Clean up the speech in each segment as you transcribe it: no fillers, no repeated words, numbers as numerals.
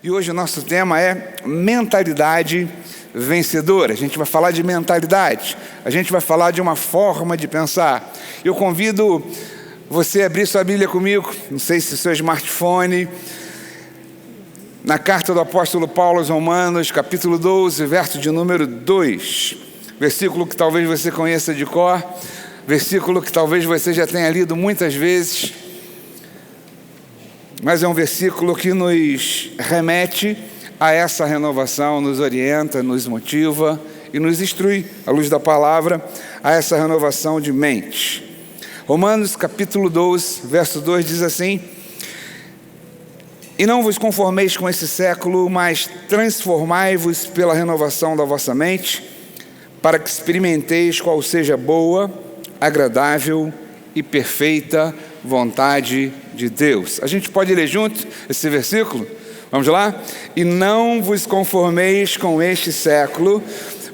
E hoje o nosso tema é mentalidade vencedora. A gente vai falar de mentalidade, a gente vai falar de uma forma de pensar. Eu convido você a abrir sua Bíblia comigo, não sei se o seu smartphone, na carta do apóstolo Paulo aos Romanos, capítulo 12, verso de número 2, versículo que talvez você conheça de cor, versículo que talvez você já tenha lido muitas vezes, mas é um versículo que nos remete a essa renovação, nos orienta, nos motiva e nos instrui, à luz da palavra, a essa renovação de mente. Romanos capítulo 12, verso 2 diz assim: E não vos conformeis com esse século, mas transformai-vos pela renovação da vossa mente, para que experimenteis qual seja a boa, agradável e perfeita vontade de Deus. A gente pode ler junto esse versículo? Vamos lá? E não vos conformeis com este século,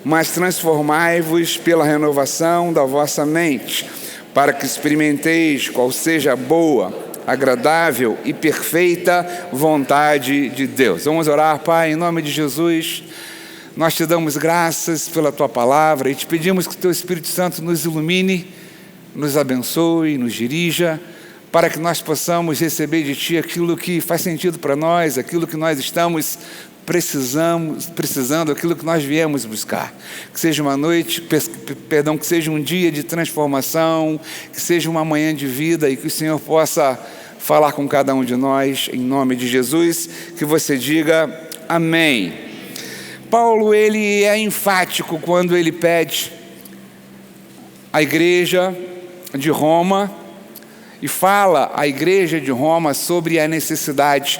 mas transformai-vos pela renovação da vossa mente, para que experimenteis qual seja a boa, agradável e perfeita vontade de Deus. Vamos orar. Pai, em nome de Jesus, nós te damos graças pela tua palavra e te pedimos que o teu Espírito Santo nos ilumine, nos abençoe, nos dirija, para que nós possamos receber de ti aquilo que faz sentido para nós, aquilo que nós estamos precisando, aquilo que nós viemos buscar. Que seja uma noite, que seja um dia de transformação, que seja uma manhã de vida e que o Senhor possa falar com cada um de nós, em nome de Jesus, que você diga amém. Paulo, ele é enfático quando ele pede à igreja de Roma e fala à igreja de Roma sobre a necessidade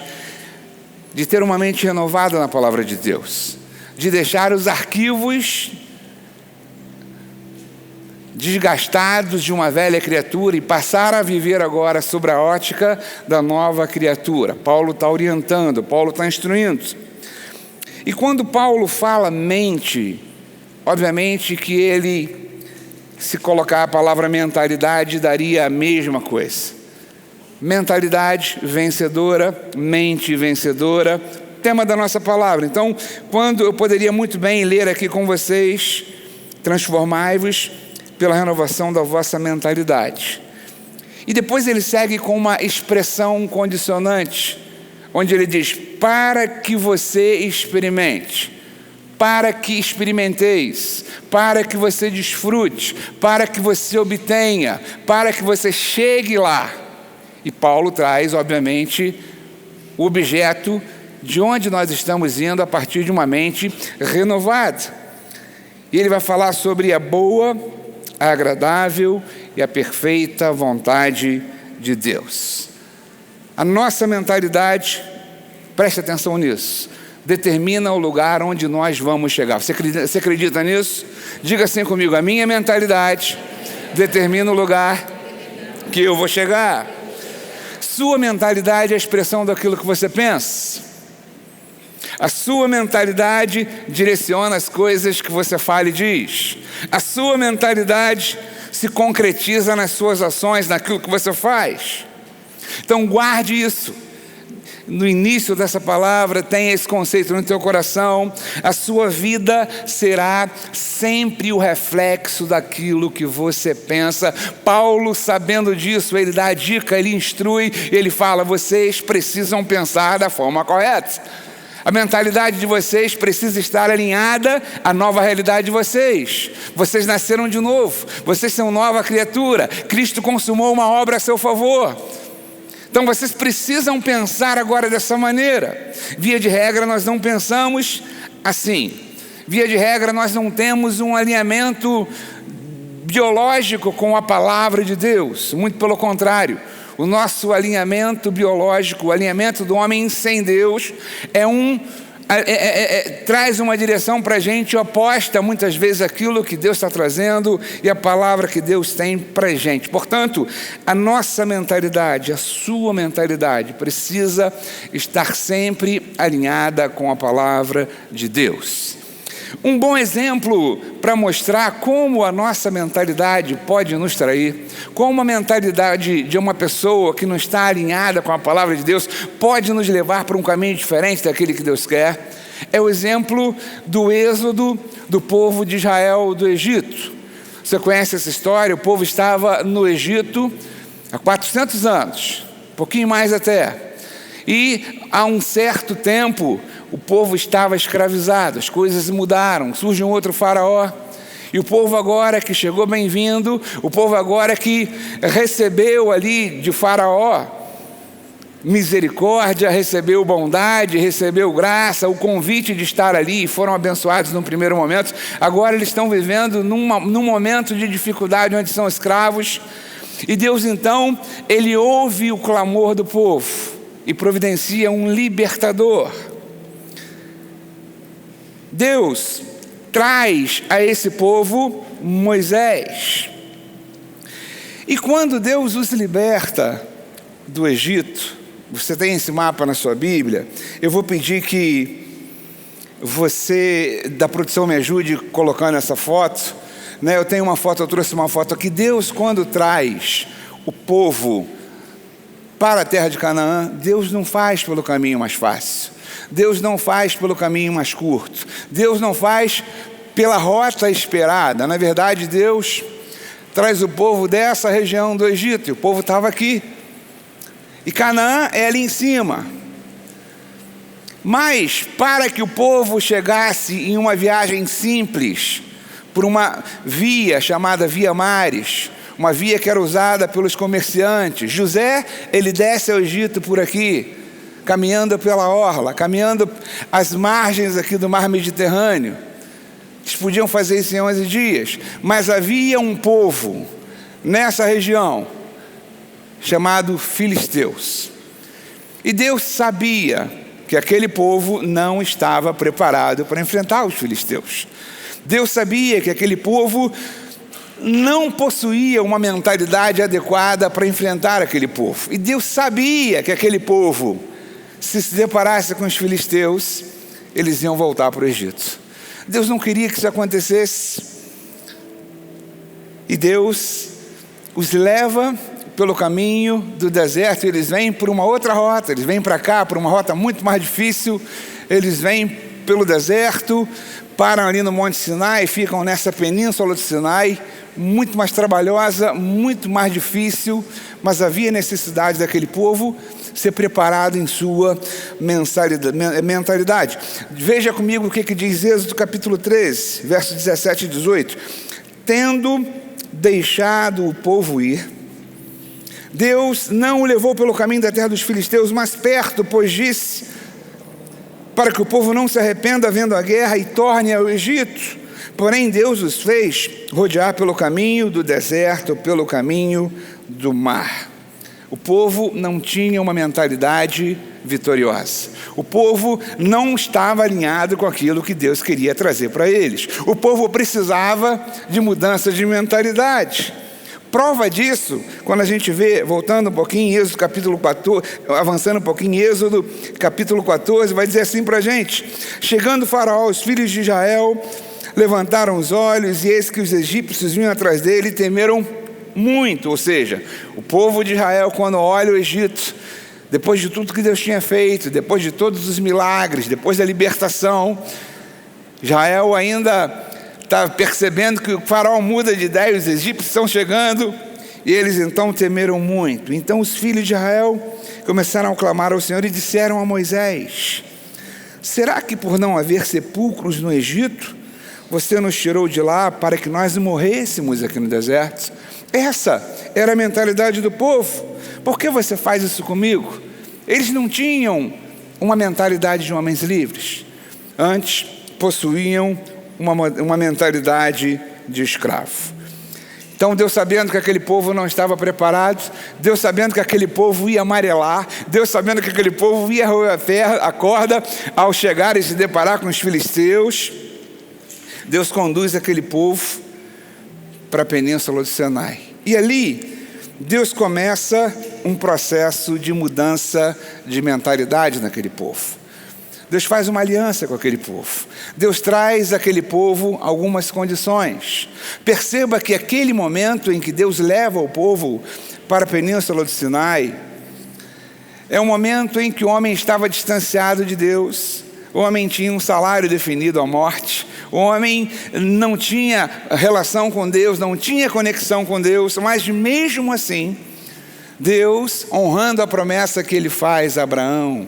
de ter uma mente renovada na palavra de Deus, de deixar os arquivos desgastados de uma velha criatura e passar a viver agora sobre a ótica da nova criatura. Paulo está orientando, Paulo está instruindo. E quando Paulo fala mente, obviamente que ele, se colocar a palavra mentalidade, daria a mesma coisa. Mentalidade vencedora, mente vencedora, tema da nossa palavra. Então, quando eu poderia muito bem ler aqui com vocês, transformai-vos pela renovação da vossa mentalidade. E depois ele segue com uma expressão condicionante, onde ele diz, para que você experimente, para que experimenteis, para que você desfrute, para que você obtenha, para que você chegue lá. E Paulo traz, obviamente, o objeto de onde nós estamos indo a partir de uma mente renovada. E ele vai falar sobre a boa, a agradável e a perfeita vontade de Deus. A nossa mentalidade, preste atenção nisso, determina o lugar onde nós vamos chegar. Você acredita nisso? Diga assim comigo, a minha mentalidade determina o lugar que eu vou chegar. Sua mentalidade é a expressão daquilo que você pensa. A sua mentalidade direciona as coisas que você fala e diz. A sua mentalidade se concretiza nas suas ações, naquilo que você faz. Então guarde isso. No início dessa palavra, tenha esse conceito no teu coração. A sua vida será sempre o reflexo daquilo que você pensa. Paulo, sabendo disso, ele dá a dica, ele instrui, ele fala, vocês precisam pensar da forma correta. A mentalidade de vocês precisa estar alinhada à nova realidade de vocês. Vocês nasceram de novo, vocês são nova criatura. Cristo consumou uma obra a seu favor. Então vocês precisam pensar agora dessa maneira. Via de regra, nós não pensamos assim. Via de regra, nós não temos um alinhamento biológico com a palavra de Deus. Muito pelo contrário. O nosso alinhamento biológico, o alinhamento do homem sem Deus, traz uma direção para a gente oposta muitas vezes àquilo que Deus está trazendo e a palavra que Deus tem para a gente. Portanto, a nossa mentalidade, a sua mentalidade precisa estar sempre alinhada com a palavra de Deus. Um bom exemplo para mostrar como a nossa mentalidade pode nos trair, como a mentalidade de uma pessoa que não está alinhada com a palavra de Deus pode nos levar para um caminho diferente daquele que Deus quer, é o exemplo do êxodo do povo de Israel do Egito. Você conhece essa história? O povo estava no Egito há 400 anos, um pouquinho mais até. E há um certo tempo o povo estava escravizado, as coisas mudaram, surge um outro faraó. E o povo agora que chegou bem-vindo, o povo agora que recebeu ali de faraó misericórdia, recebeu bondade, recebeu graça, o convite de estar ali, foram abençoados no primeiro momento. Agora eles estão vivendo num momento de dificuldade onde são escravos. E Deus então, Ele ouve o clamor do povo e providencia um libertador. Deus traz a esse povo Moisés. E quando Deus os liberta do Egito, você tem esse mapa na sua Bíblia, eu vou pedir que você da produção me ajude colocando essa foto, né? Eu tenho uma foto, eu trouxe uma foto aqui. Deus, quando traz o povo para a terra de Canaã, Deus não faz pelo caminho mais fácil, Deus não faz pelo caminho mais curto, Deus não faz pela rota esperada. Na verdade, Deus traz o povo dessa região do Egito, e o povo estava aqui, e Canaã é ali em cima. Mas para que o povo chegasse em uma viagem simples, por uma via chamada Via Mares, uma via que era usada pelos comerciantes, José, ele desce ao Egito por aqui, caminhando pela orla, caminhando às margens aqui do mar Mediterrâneo. Eles podiam fazer isso em 11 dias, mas havia um povo nessa região chamado filisteus. E Deus sabia que aquele povo não estava preparado para enfrentar os filisteus. Deus sabia que aquele povo não possuía uma mentalidade adequada para enfrentar aquele povo. E Deus sabia que aquele povo, se deparasse com os filisteus, eles iam voltar para o Egito. Deus não queria que isso acontecesse. E Deus os leva pelo caminho do deserto. Eles vêm por uma outra rota, eles vêm para cá por uma rota muito mais difícil. Eles vêm pelo deserto, param ali no Monte Sinai, ficam nessa península do Sinai, muito mais trabalhosa, muito mais difícil, mas havia necessidade daquele povo ser preparado em sua mentalidade. Veja comigo o que diz Êxodo capítulo 13, versos 17 e 18. Tendo deixado o povo ir, Deus não o levou pelo caminho da terra dos filisteus, mas perto, pois disse, para que o povo não se arrependa vendo a guerra e torne ao Egito. Porém Deus os fez rodear pelo caminho do deserto, pelo caminho do mar. O povo não tinha uma mentalidade vitoriosa. O povo não estava alinhado com aquilo que Deus queria trazer para eles. O povo precisava de mudança de mentalidade. Prova disso, quando a gente vê, voltando um pouquinho em Êxodo capítulo 14, avançando um pouquinho em Êxodo capítulo 14, vai dizer assim para a gente: chegando o faraó, os filhos de Israel levantaram os olhos, e eis que os egípcios vinham atrás dele e temeram muito. Ou seja, o povo de Israel, quando olha o Egito, depois de tudo que Deus tinha feito, depois de todos os milagres, depois da libertação, Israel ainda está percebendo que o faraó muda de ideia, os egípcios estão chegando, e eles então temeram muito. Então os filhos de Israel começaram a clamar ao Senhor e disseram a Moisés: será que por não haver sepulcros no Egito, você nos tirou de lá para que nós morrêssemos aqui no deserto? Essa era a mentalidade do povo. Por que você faz isso comigo? Eles não tinham uma mentalidade de homens livres. Antes, possuíam uma mentalidade de escravo. Então Deus, sabendo que aquele povo não estava preparado, Deus sabendo que aquele povo ia amarelar, Deus sabendo que aquele povo ia roer a corda ao chegar e se deparar com os filisteus, Deus conduz aquele povo para a península do Sinai. E ali Deus começa um processo de mudança de mentalidade naquele povo. Deus faz uma aliança com aquele povo. Deus traz àquele povo algumas condições. Perceba que aquele momento em que Deus leva o povo para a península do Sinai é um momento em que o homem estava distanciado de Deus. O homem tinha um salário definido à morte. O homem não tinha relação com Deus, não tinha conexão com Deus, mas mesmo assim, Deus, honrando a promessa que ele faz a Abraão,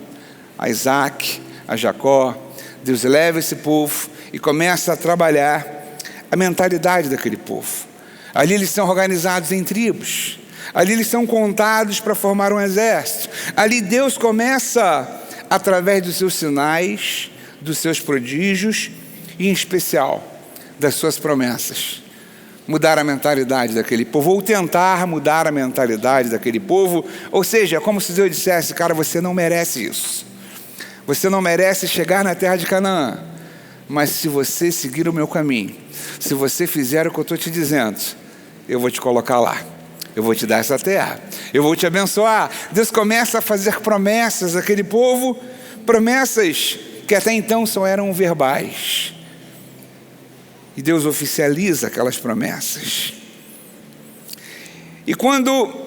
a Isaac, a Jacó, Deus leva esse povo e começa a trabalhar a mentalidade daquele povo. Ali eles são organizados em tribos, ali eles são contados para formar um exército. Ali Deus começa, através dos seus sinais, dos seus prodígios e, em especial, das suas promessas, mudar a mentalidade daquele povo, ou tentar mudar a mentalidade daquele povo. Ou seja, como se Deus dissesse: cara, você não merece isso. Você não merece chegar na terra de Canaã, mas se você seguir o meu caminho, se você fizer o que eu estou te dizendo, eu vou te colocar lá, eu vou te dar essa terra, eu vou te abençoar. Deus começa a fazer promessas àquele povo, promessas que até então só eram verbais, e Deus oficializa aquelas promessas. E quando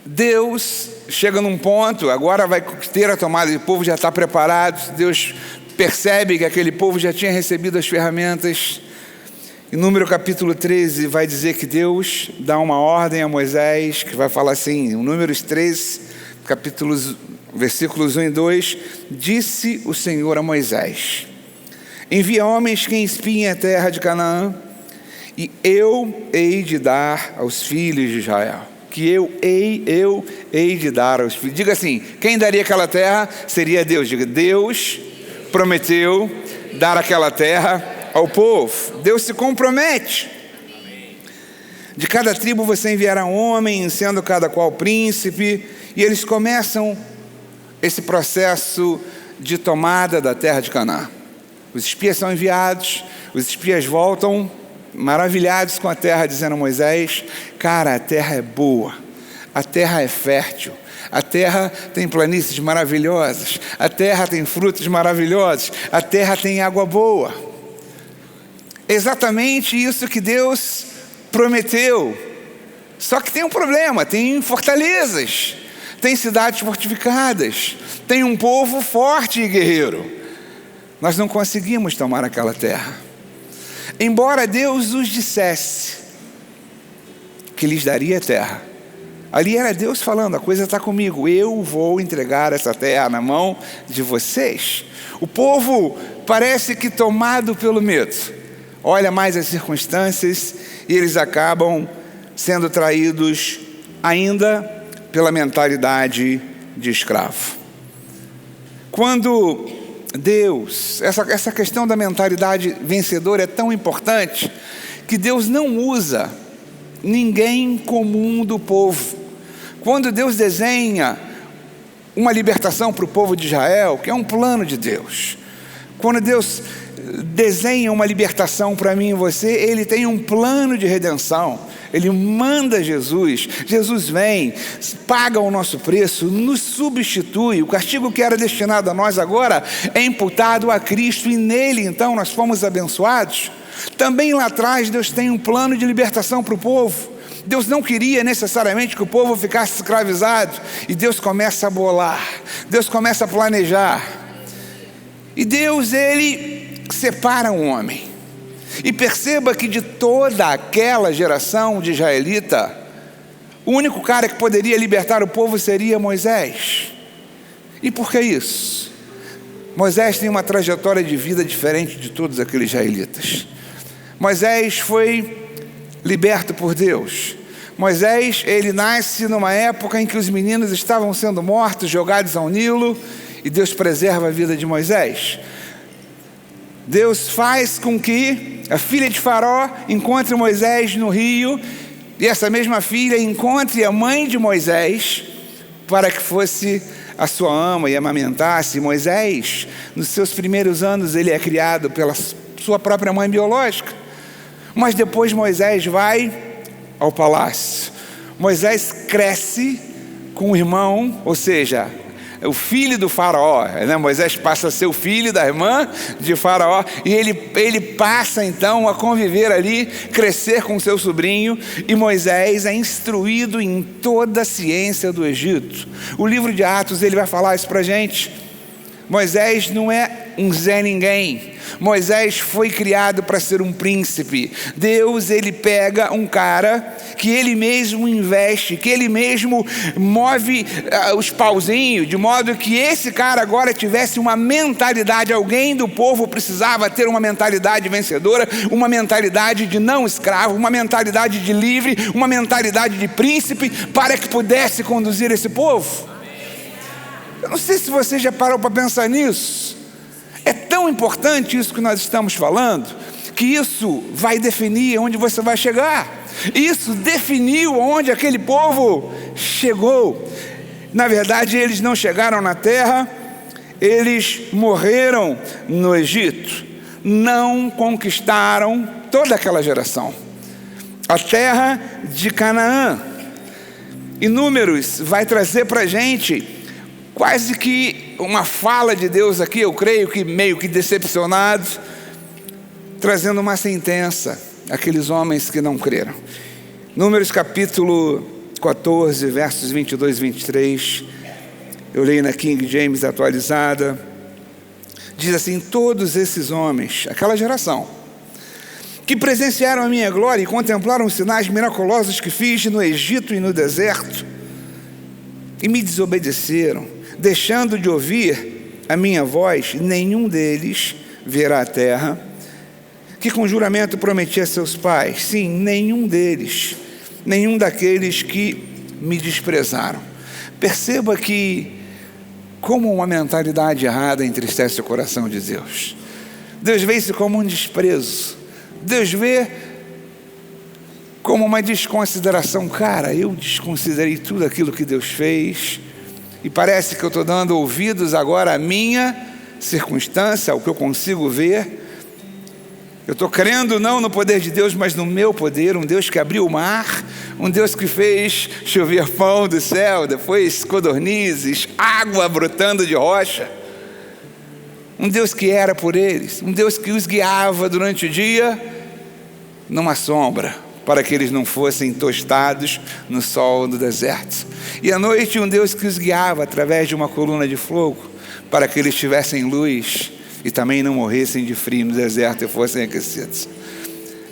Deus chega num ponto, agora vai ter a tomada, o povo já está preparado, Deus percebe que aquele povo já tinha recebido as ferramentas. Em Número capítulo 13 vai dizer que Deus dá uma ordem a Moisés, que vai falar assim, em Números 13, versículos 1 e 2, disse o Senhor a Moisés: envia homens que espiem a terra de Canaã, e eu hei de dar aos filhos de Israel. Que eu hei de dar aos filhos. Diga assim, quem daria aquela terra seria Deus. Diga, Deus prometeu dar aquela terra ao povo. Deus se compromete. De cada tribo você enviará um homem, sendo cada qual príncipe. E eles começam esse processo de tomada da terra de Canaã. Os espias são enviados, os espias voltam maravilhados com a terra, dizendo a Moisés: cara, a terra é boa, a terra é fértil, a terra tem planícies maravilhosas, a terra tem frutos maravilhosos, a terra tem água boa. Exatamente isso que Deus prometeu. Só que tem um problema, tem fortalezas, tem cidades fortificadas, tem um povo forte e guerreiro. Nós não conseguimos tomar aquela terra. Embora Deus os dissesse que lhes daria a terra, ali era Deus falando: a coisa está comigo, eu vou entregar essa terra na mão de vocês. O povo parece que tomado pelo medo, olha mais as circunstâncias e eles acabam sendo traídos ainda pela mentalidade de escravo. Quando Deus, essa questão da mentalidade vencedora é tão importante, que Deus não usa ninguém comum do povo. Quando Deus desenha uma libertação para o povo de Israel, que é um plano de Deus, quando Deus desenha uma libertação para mim e você, Ele tem um plano de redenção. Ele manda Jesus, Jesus vem, paga o nosso preço, nos substitui. O castigo que era destinado a nós agora é imputado a Cristo, e nele então nós fomos abençoados. Também lá atrás Deus tem um plano de libertação para o povo. Deus não queria necessariamente que o povo ficasse escravizado, e Deus começa a bolar, Deus começa a planejar. E Deus, Ele separa um homem. E perceba que de toda aquela geração de israelita, o único cara que poderia libertar o povo seria Moisés. E por que isso? Moisés tem uma trajetória de vida diferente de todos aqueles israelitas. Moisés foi liberto por Deus. Moisés, ele nasce numa época em que os meninos estavam sendo mortos, jogados ao Nilo, e Deus preserva a vida de Moisés. Deus faz com que a filha de Faraó encontre Moisés no rio, e essa mesma filha encontre a mãe de Moisés, para que fosse a sua ama e amamentasse. Moisés, nos seus primeiros anos, ele é criado pela sua própria mãe biológica, mas depois Moisés vai ao palácio. Moisés cresce com o irmão, ou seja, o filho do faraó, né? Moisés passa a ser o filho da irmã de faraó, e ele passa então a conviver ali, crescer com seu sobrinho, e Moisés é instruído em toda a ciência do Egito. O livro de Atos, ele vai falar isso pra gente. Moisés não é um Zé Ninguém. Moisés foi criado para ser um príncipe. Deus, ele pega um cara que ele mesmo investe, que ele mesmo move os pauzinhos, de modo que esse cara agora tivesse uma mentalidade. Alguém do povo precisava ter uma mentalidade vencedora, uma mentalidade de não escravo, uma mentalidade de livre, uma mentalidade de príncipe, para que pudesse conduzir esse povo. Eu não sei se você já parou para pensar nisso. É tão importante isso que nós estamos falando, que isso vai definir onde você vai chegar. Isso definiu onde aquele povo chegou. Na verdade, eles não chegaram na terra, eles morreram no Egito. Não conquistaram toda aquela geração. A terra de Canaã. E Números vai trazer para a gente quase que uma fala de Deus aqui, eu creio que meio que decepcionado, trazendo uma sentença àqueles homens que não creram. Números capítulo 14, versos 22 e 23, eu leio na King James atualizada, diz assim: todos esses homens, aquela geração, que presenciaram a minha glória e contemplaram os sinais miraculosos que fiz no Egito e no deserto, e me desobedeceram, deixando de ouvir a minha voz, nenhum deles verá a terra que com juramento prometi a seus pais. Sim, nenhum deles, nenhum daqueles que me desprezaram. Perceba que como uma mentalidade errada entristece o coração de Deus. Deus vê isso como um desprezo. Deus vê como uma desconsideração. Cara, eu desconsiderei tudo aquilo que Deus fez, e parece que eu estou dando ouvidos agora à minha circunstância, ao que eu consigo ver. Eu estou crendo não no poder de Deus, mas no meu poder. Um Deus que abriu o mar, um Deus que fez chover pão do céu, depois codornizes, água brotando de rocha. Um Deus que era por eles, um Deus que os guiava durante o dia numa sombra, para que eles não fossem tostados no sol do deserto. E à noite, um Deus que os guiava através de uma coluna de fogo, para que eles tivessem luz e também não morressem de frio no deserto e fossem aquecidos.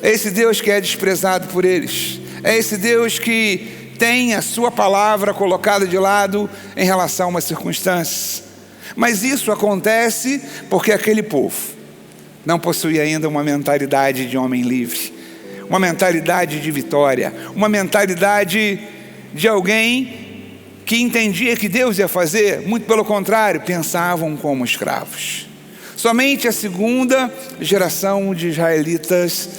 É esse Deus que é desprezado por eles. É esse Deus que tem a sua palavra colocada de lado em relação a uma circunstância. Mas isso acontece porque aquele povo não possui ainda uma mentalidade de homem livre, uma mentalidade de vitória, uma mentalidade de alguém que entendia que Deus ia fazer. Muito pelo contrário, pensavam como escravos. Somente a segunda geração de israelitas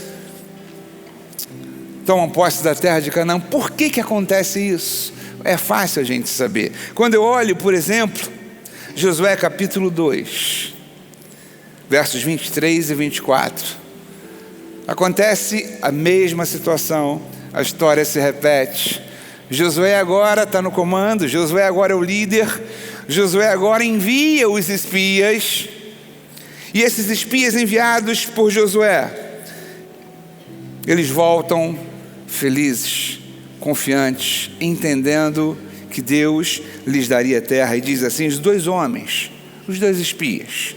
tomam posse da terra de Canaã. Por que acontece isso? É fácil a gente saber. Quando eu olho, por exemplo, Josué capítulo 2, versos 23 e 24, acontece a mesma situação, a história se repete. Josué agora está no comando, Josué agora é o líder, Josué agora envia os espias, e esses espias enviados por Josué, eles voltam felizes, confiantes, entendendo que Deus lhes daria terra. E diz assim: os dois homens, os dois espias,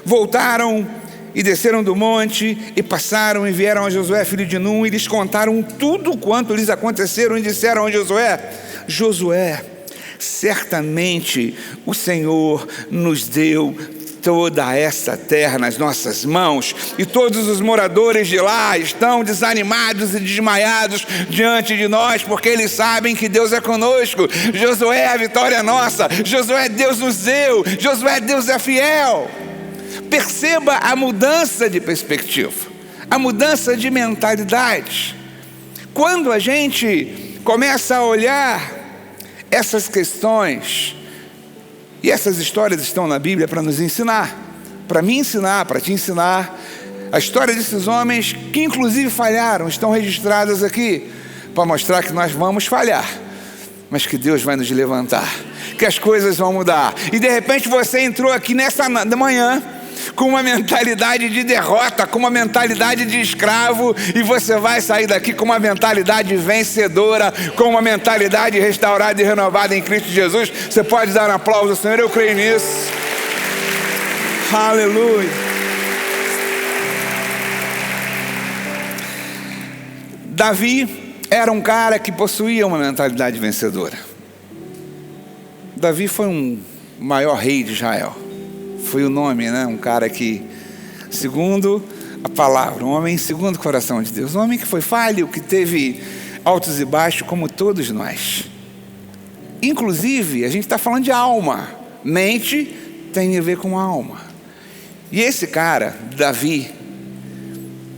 voltaram e desceram do monte, e passaram e vieram a Josué, filho de Nun, e lhes contaram tudo quanto lhes aconteceram, e disseram a Josué: Josué, certamente o Senhor nos deu toda essa terra nas nossas mãos, e todos os moradores de lá estão desanimados e desmaiados diante de nós, porque eles sabem que Deus é conosco. Josué, a vitória é nossa. Josué, Deus nos deu. Josué, Deus é fiel. Perceba a mudança de perspectiva, a mudança de mentalidade. Quando a gente começa a olhar essas questões, e essas histórias estão na Bíblia para nos ensinar, para me ensinar, para te ensinar. A história desses homens que inclusive falharam estão registradas aqui, para mostrar que nós vamos falhar, mas que Deus vai nos levantar, que as coisas vão mudar. E de repente você entrou aqui nessa manhã com uma mentalidade de derrota, com uma mentalidade de escravo, e você vai sair daqui com uma mentalidade vencedora, com uma mentalidade restaurada e renovada em Cristo Jesus. Você pode dar um aplauso ao Senhor? Eu creio nisso. Aleluia. Davi era um cara que possuía uma mentalidade vencedora. Davi foi um maior rei de Israel. Foi o nome, né? Um cara que, segundo a palavra, um homem segundo o coração de Deus. Um homem que foi falho, que teve altos e baixos como todos nós. Inclusive, a gente está falando de alma. Mente tem a ver com alma. E esse cara, Davi,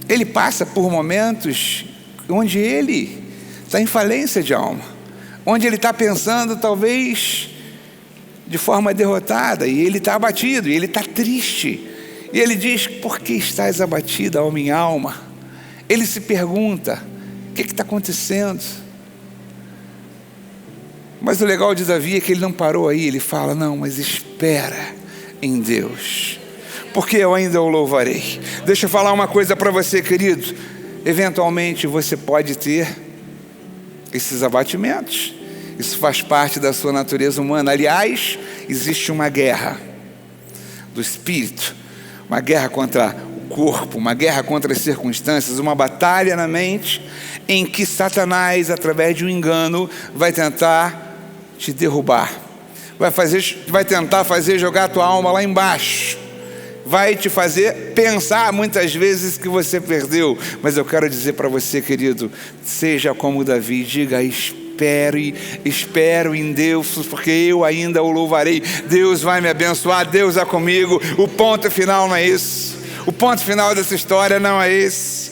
ele passa por momentos onde ele está em falência de alma. Onde ele está pensando, talvez, de forma derrotada, e ele está abatido, e ele está triste, e ele diz: por que estás abatida, ó minha alma? Ele se pergunta: o que está acontecendo? Mas o legal de Davi é que ele não parou aí. Ele fala: não, mas espera em Deus, porque eu ainda o louvarei. Deixa eu falar uma coisa para você, querido. Eventualmente você pode ter esses abatimentos. Isso faz parte da sua natureza humana. Aliás, existe uma guerra do espírito, uma guerra contra o corpo, uma guerra contra as circunstâncias, uma batalha na mente em que Satanás, através de um engano, vai tentar te derrubar, vai tentar fazer jogar a tua alma lá embaixo, vai te fazer pensar muitas vezes que você perdeu. Mas eu quero dizer para você, querido, seja como Davi, diga: espero em Deus, porque eu ainda o louvarei. Deus vai me abençoar, Deus é comigo. O ponto final não é isso. O ponto final dessa história não é esse.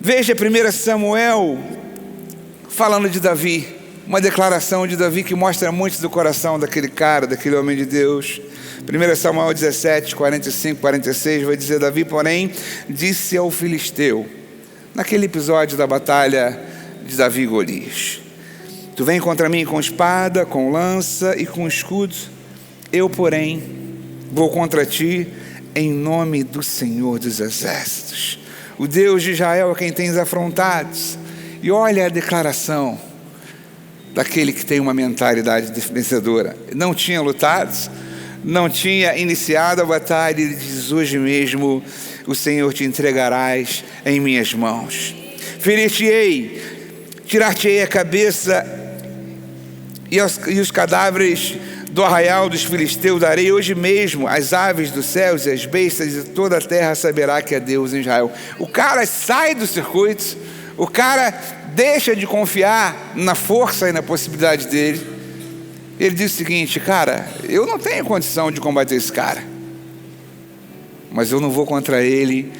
Veja 1 Samuel falando de Davi, uma declaração de Davi que mostra muito do coração daquele cara, daquele homem de Deus. 1 Samuel 17, 45, 46 vai dizer: Davi, porém, disse ao filisteu, naquele episódio da batalha de Davi e Golias: tu vem contra mim com espada, com lança e com escudo. Eu, porém, vou contra ti em nome do Senhor dos Exércitos, o Deus de Israel, a quem tens afrontado. E olha a declaração daquele que tem uma mentalidade vencedora. Não tinha lutado, não tinha iniciado a batalha. Ele diz: hoje mesmo o Senhor te entregarás em minhas mãos. Ferir-te-ei, tirar-te-ei a cabeça e os cadáveres do arraial dos filisteus darei hoje mesmo. As aves dos céus e as bestas de toda a terra saberá que é Deus em Israel. O cara sai do circuito, o cara deixa de confiar na força e na possibilidade dele. Ele diz o seguinte: cara, eu não tenho condição de combater esse cara, mas eu não vou contra ele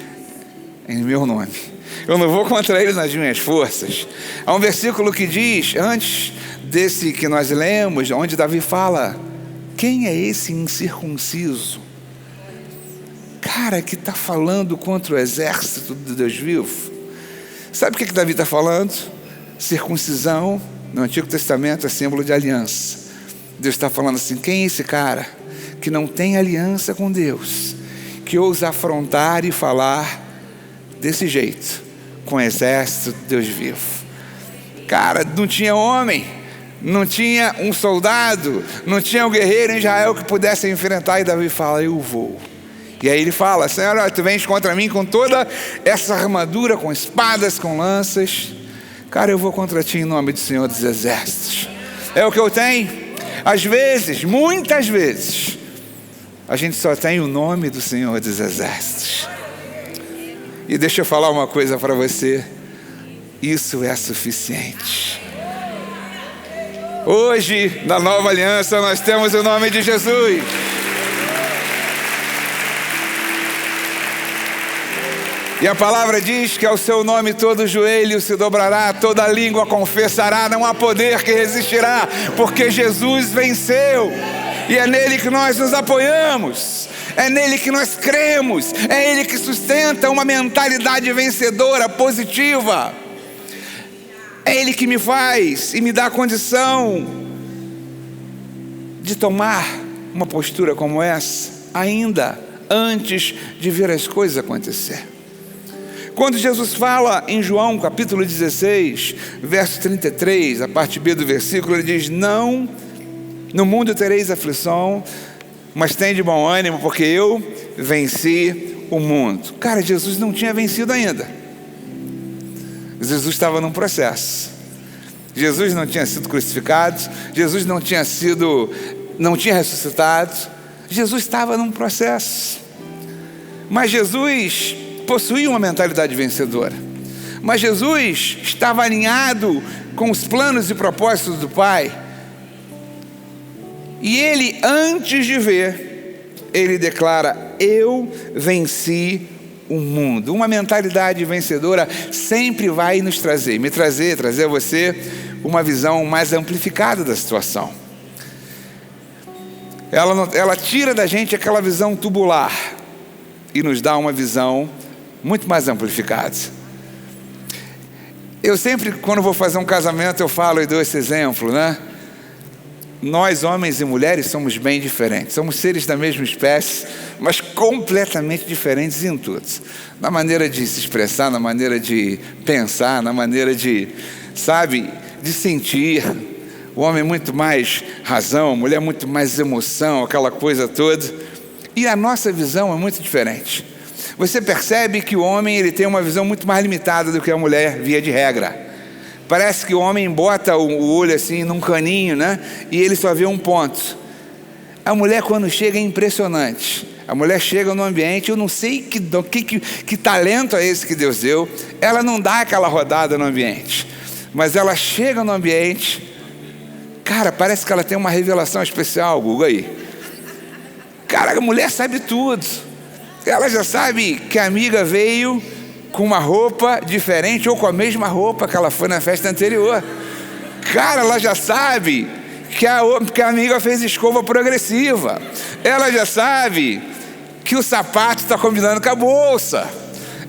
em meu nome, eu não vou contra ele nas minhas forças. Há um versículo que diz, antes desse que nós lemos, onde Davi fala: quem é esse incircunciso? Cara, que está falando contra o exército de Deus vivo. Sabe o que Davi está falando? Circuncisão, no Antigo Testamento, é símbolo de aliança. Deus está falando assim: quem é esse cara que não tem aliança com Deus, que ousa afrontar e falar desse jeito com o exército de Deus vivo? Cara, não tinha homem, não tinha um soldado, não tinha um guerreiro em Israel que pudesse enfrentar. E Davi fala: eu vou. E aí ele fala: Senhor, tu vens contra mim com toda essa armadura, com espadas, com lanças. Cara, eu vou contra ti em nome do Senhor dos Exércitos. É o que eu tenho. Às vezes, muitas vezes, a gente só tem o nome do Senhor dos Exércitos. E deixa eu falar uma coisa para você: isso é suficiente. Hoje, na nova aliança, nós temos o nome de Jesus. E a palavra diz que ao seu nome todo joelho se dobrará, toda língua confessará. Não há poder que resistirá, porque Jesus venceu. E é nele que nós nos apoiamos, é nele que nós cremos, é ele que sustenta uma mentalidade vencedora, positiva. É Ele que me faz e me dá a condição de tomar uma postura como essa, ainda antes de ver as coisas acontecer. Quando Jesus fala em João capítulo 16, verso 33, a parte B do versículo, ele diz: não, no mundo tereis aflição, mas tem de bom ânimo, porque eu venci o mundo. Cara, Jesus não tinha vencido ainda. Jesus estava num processo. Jesus não tinha sido crucificado, Jesus não tinha ressuscitado, Jesus estava num processo. Mas Jesus possuía uma mentalidade vencedora. Mas Jesus estava alinhado com os planos e propósitos do Pai. E ele, antes de ver, ele declara: eu venci o mundo. Uma mentalidade vencedora sempre vai nos trazer a você uma visão mais amplificada da situação. Ela tira da gente aquela visão tubular e nos dá uma visão muito mais amplificada. Eu sempre, quando vou fazer um casamento, eu falo e dou esse exemplo, né? Nós, homens e mulheres, somos bem diferentes. Somos seres da mesma espécie, mas completamente diferentes em tudo. Na maneira de se expressar, na maneira de pensar, na maneira de, de sentir. O homem muito mais razão, a mulher muito mais emoção, aquela coisa toda. E a nossa visão é muito diferente. Você percebe que o homem ele tem uma visão muito mais limitada do que a mulher, via de regra. Parece que o homem bota o olho assim num caninho, né? E ele só vê um ponto. A mulher, quando chega, é impressionante. A mulher chega no ambiente, eu não sei que talento é esse que Deus deu. Ela não dá aquela rodada no ambiente, mas ela chega no ambiente. Cara, parece que ela tem uma revelação especial, Google aí. Cara, a mulher sabe tudo. Ela já sabe que a amiga veio com uma roupa diferente ou com a mesma roupa que ela foi na festa anterior. Cara, ela já sabe que a amiga fez escova progressiva. Ela já sabe que o sapato está combinando com a bolsa.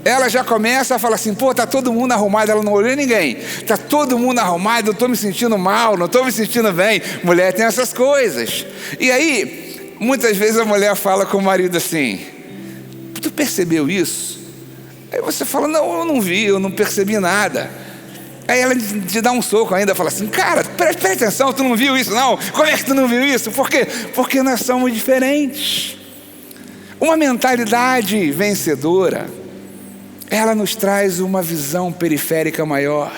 Ela já começa a falar assim: pô, tá todo mundo arrumado. Ela não olhou ninguém. Tá todo mundo arrumado, eu estou me sentindo mal, não estou me sentindo bem. Mulher tem essas coisas. E aí, muitas vezes a mulher fala com o marido assim: tu percebeu isso? Aí você fala: não, eu não vi, eu não percebi nada. Aí ela te dá um soco ainda, fala assim: cara, presta atenção, tu não viu isso não? Como é que tu não viu isso? Por quê? Porque nós somos diferentes. Uma mentalidade vencedora, ela nos traz uma visão periférica maior.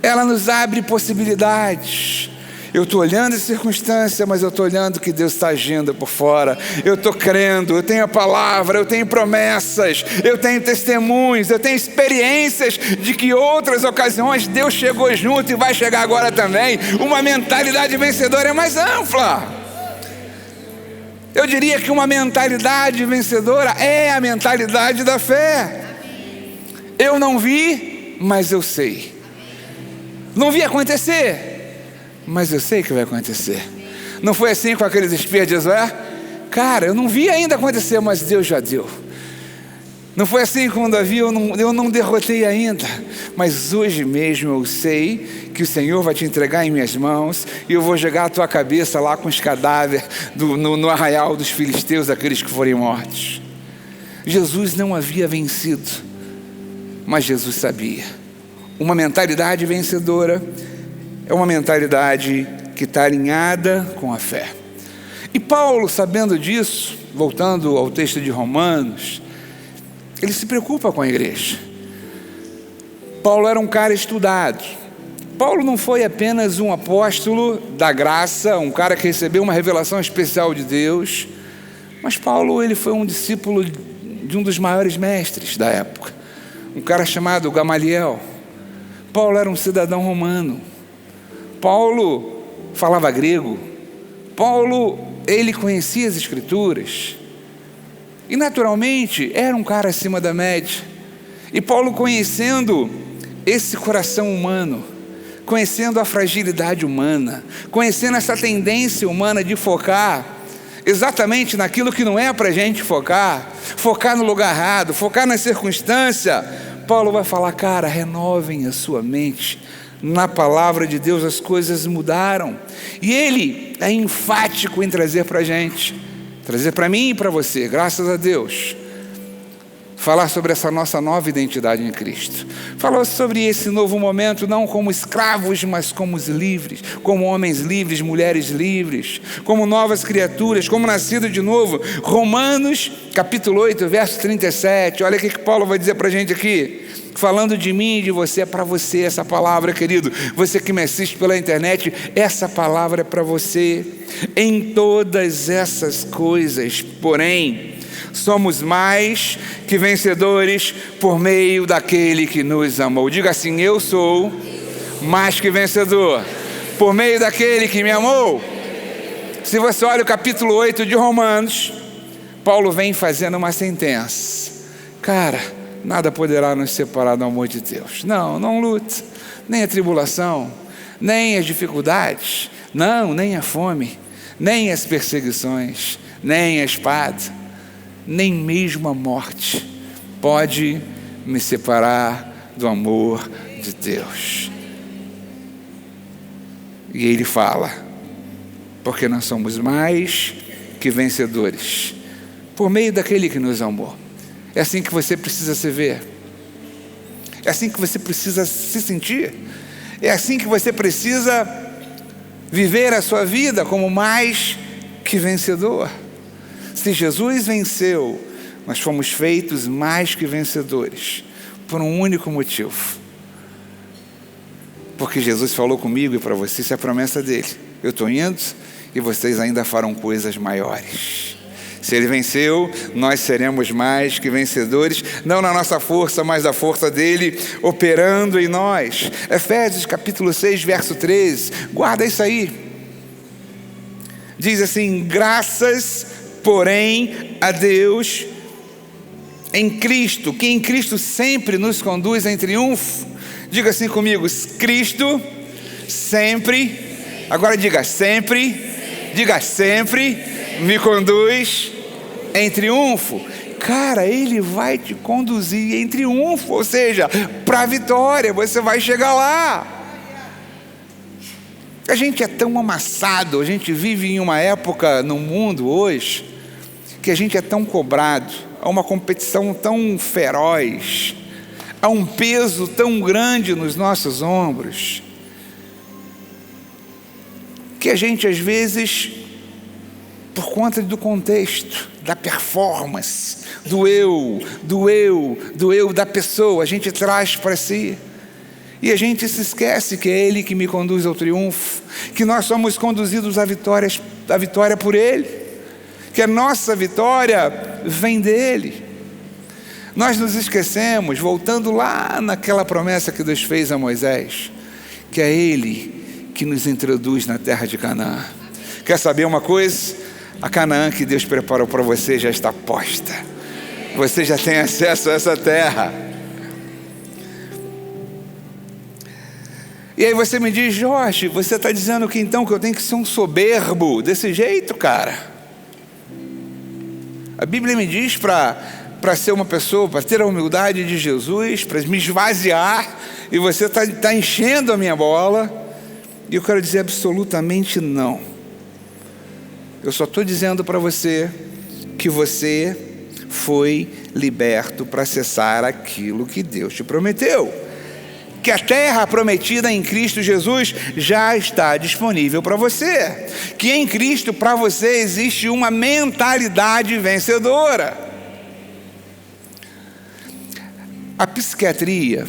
Ela nos abre possibilidades. Eu estou olhando a circunstância, mas eu estou olhando que Deus está agindo por fora. Eu estou crendo, eu tenho a palavra, eu tenho promessas, eu tenho testemunhos, eu tenho experiências de que outras ocasiões Deus chegou junto e vai chegar agora também. Uma mentalidade vencedora é mais ampla. Eu diria que uma mentalidade vencedora é a mentalidade da fé. Eu não vi, mas eu sei. Não vi acontecer, mas eu sei que vai acontecer. Não foi assim com aqueles espias de Josué? Cara, eu não vi ainda acontecer, mas Deus já deu. Não foi assim com Davi, eu não derrotei ainda, mas hoje mesmo eu sei que o Senhor vai te entregar em minhas mãos e eu vou jogar a tua cabeça lá com os cadáveres no arraial dos filisteus, aqueles que forem mortos. Jesus não havia vencido, mas Jesus sabia. Uma mentalidade vencedora é uma mentalidade que está alinhada com a fé. E Paulo, sabendo disso, voltando ao texto de Romanos, ele se preocupa com a igreja. Paulo era um cara estudado. Paulo não foi apenas um apóstolo da graça, um cara que recebeu uma revelação especial de Deus, mas Paulo ele foi um discípulo de um dos maiores mestres da época, um cara chamado Gamaliel. Paulo era um cidadão romano. Paulo falava grego. Paulo, ele conhecia as escrituras. E naturalmente era um cara acima da média. E Paulo, conhecendo esse coração humano, conhecendo a fragilidade humana, conhecendo essa tendência humana de focar exatamente naquilo que não é para a gente focar no lugar errado, focar na circunstância, Paulo vai falar, cara, renovem a sua mente. Na palavra de Deus as coisas mudaram. E ele é enfático em trazer para a gente, trazer para mim e para você, graças a Deus, falar sobre essa nossa nova identidade em Cristo. Falou sobre esse novo momento, não como escravos, mas como livres, como homens livres, mulheres livres, como novas criaturas, como nascidos de novo. Romanos, capítulo 8, verso 37, olha o que Paulo vai dizer para a gente aqui. Falando de mim e de você, é para você essa palavra, querido. Você que me assiste pela internet, essa palavra é para você. Em todas essas coisas, porém, somos mais que vencedores por meio daquele que nos amou. Diga assim, eu sou mais que vencedor por meio daquele que me amou. Se você olha o capítulo 8 de Romanos, Paulo vem fazendo uma sentença. Cara, nada poderá nos separar do amor de Deus. Não lute, nem a tribulação, nem as dificuldades, nem a fome, nem as perseguições, nem a espada, nem mesmo a morte pode me separar do amor de Deus. E ele fala, porque nós somos mais que vencedores por meio daquele que nos amou. É assim que você precisa se ver. É assim que você precisa se sentir. É assim que você precisa viver a sua vida como mais que vencedor. Se Jesus venceu, nós fomos feitos mais que vencedores por um único motivo. Porque Jesus falou comigo e para você, isso é a promessa dele. Eu estou indo e vocês ainda farão coisas maiores. Se ele venceu, nós seremos mais que vencedores, não na nossa força, mas da força dele operando em nós. Efésios capítulo 6, verso 13, guarda isso aí. Diz assim, graças, porém, a Deus em Cristo, que em Cristo sempre nos conduz em triunfo. Diga assim comigo, Cristo sempre, agora diga sempre me conduz em triunfo. Cara, ele vai te conduzir em triunfo, ou seja, para a vitória, você vai chegar lá. A gente é tão amassado, a gente vive em uma época no mundo hoje, que a gente é tão cobrado, há uma competição tão feroz, há um peso tão grande nos nossos ombros, que a gente às vezes, por conta do contexto, da performance, do eu da pessoa, a gente traz para si. E a gente se esquece que é Ele que me conduz ao triunfo, que nós somos conduzidos à vitória por Ele, que a nossa vitória vem dEle. Nós nos esquecemos, voltando lá naquela promessa que Deus fez a Moisés, que é Ele que nos introduz na terra de Canaã. Quer saber uma coisa? A Canaã que Deus preparou para você já está posta. Você já tem acesso a essa terra. E aí você me diz, Jorge, você está dizendo que então que eu tenho que ser um soberbo desse jeito, cara? A Bíblia me diz para ser uma pessoa, para ter a humildade de Jesus, para me esvaziar, e você está enchendo a minha bola, e eu quero dizer absolutamente não. Eu só estou dizendo para você que você foi liberto para acessar aquilo que Deus te prometeu. Que a terra prometida em Cristo Jesus já está disponível para você. Que em Cristo para você existe uma mentalidade vencedora. A psiquiatria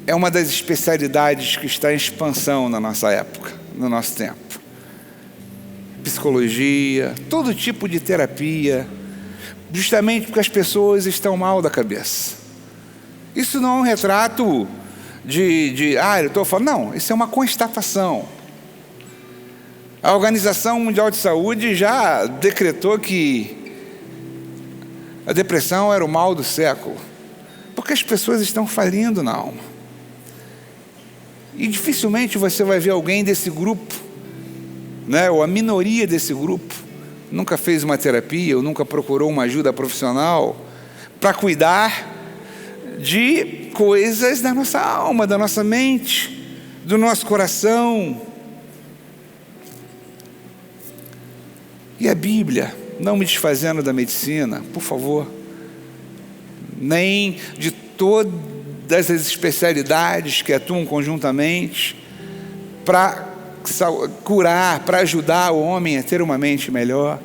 é uma das especialidades que está em expansão na nossa época, no nosso tempo. Psicologia, todo tipo de terapia, justamente porque as pessoas estão mal da cabeça. Isso não é um retrato eu estou falando, não, isso é uma constatação. A Organização Mundial de Saúde já decretou que a depressão era o mal do século, porque as pessoas estão falindo na alma. E dificilmente você vai ver alguém desse grupo, ou a minoria desse grupo, nunca fez uma terapia ou nunca procurou uma ajuda profissional para cuidar de coisas da nossa alma, da nossa mente, do nosso coração. E a Bíblia, não me desfazendo da medicina, por favor, nem de todas as especialidades que atuam conjuntamente para curar, para ajudar o homem a ter uma mente melhor.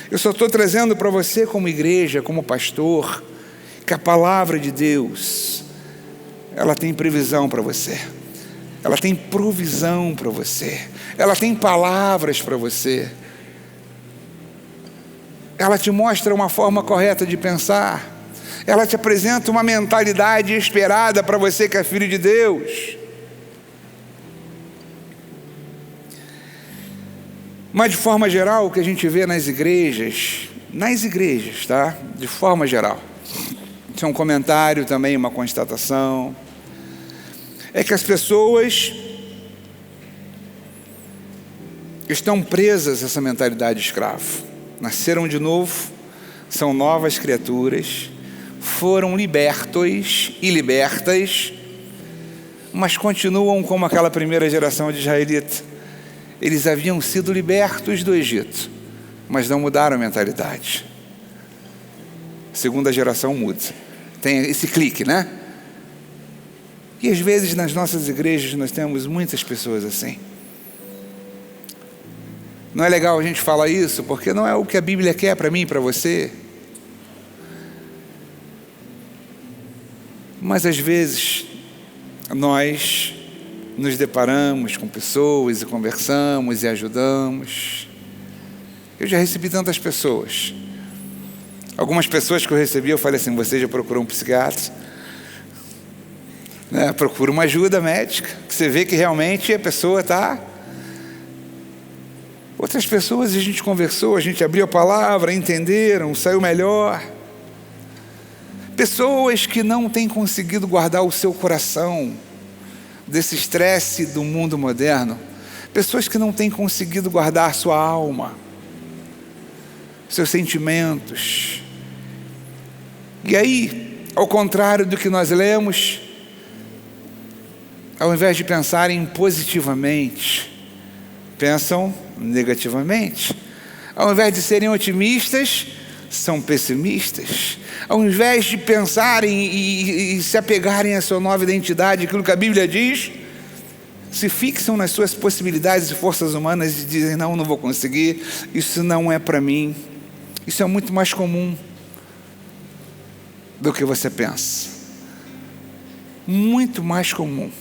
Eu só estou trazendo para você, como igreja, como pastor, que a palavra de Deus, ela tem previsão para você, ela tem provisão para você, ela tem palavras para você, ela te mostra uma forma correta de pensar, ela te apresenta uma mentalidade esperada para você que é filho de Deus. Mas de forma geral, o que a gente vê nas igrejas, tá? De forma geral, isso é um comentário também, uma constatação, é que as pessoas estão presas a essa mentalidade de escravo. Nasceram de novo, são novas criaturas, foram libertos e libertas, mas continuam como aquela primeira geração de israelitas. Eles haviam sido libertos do Egito, mas não mudaram a mentalidade. Segunda geração muda. Tem esse clique, né? E às vezes nas nossas igrejas nós temos muitas pessoas assim. Não é legal a gente falar isso, porque não é o que a Bíblia quer para mim e para você. Mas às vezes nós nos deparamos com pessoas e conversamos e ajudamos. Eu já recebi tantas pessoas. Algumas pessoas que eu recebi, eu falei assim: você já procurou um psiquiatra? Né? Procura uma ajuda médica, que você vê que realmente a pessoa está... Outras pessoas a gente conversou, a gente abriu a palavra, entenderam, saiu melhor. Pessoas que não têm conseguido guardar o seu coração desse estresse do mundo moderno. Pessoas que não têm conseguido guardar sua alma, seus sentimentos. E aí, ao contrário do que nós lemos, ao invés de pensarem positivamente, pensam negativamente. Ao invés de serem otimistas, são pessimistas. Ao invés de pensarem e se apegarem à sua nova identidade, aquilo que a Bíblia diz, se fixam nas suas possibilidades e forças humanas e dizem: não vou conseguir, isso não é para mim. Isso é muito mais comum do que você pensa. Muito mais comum.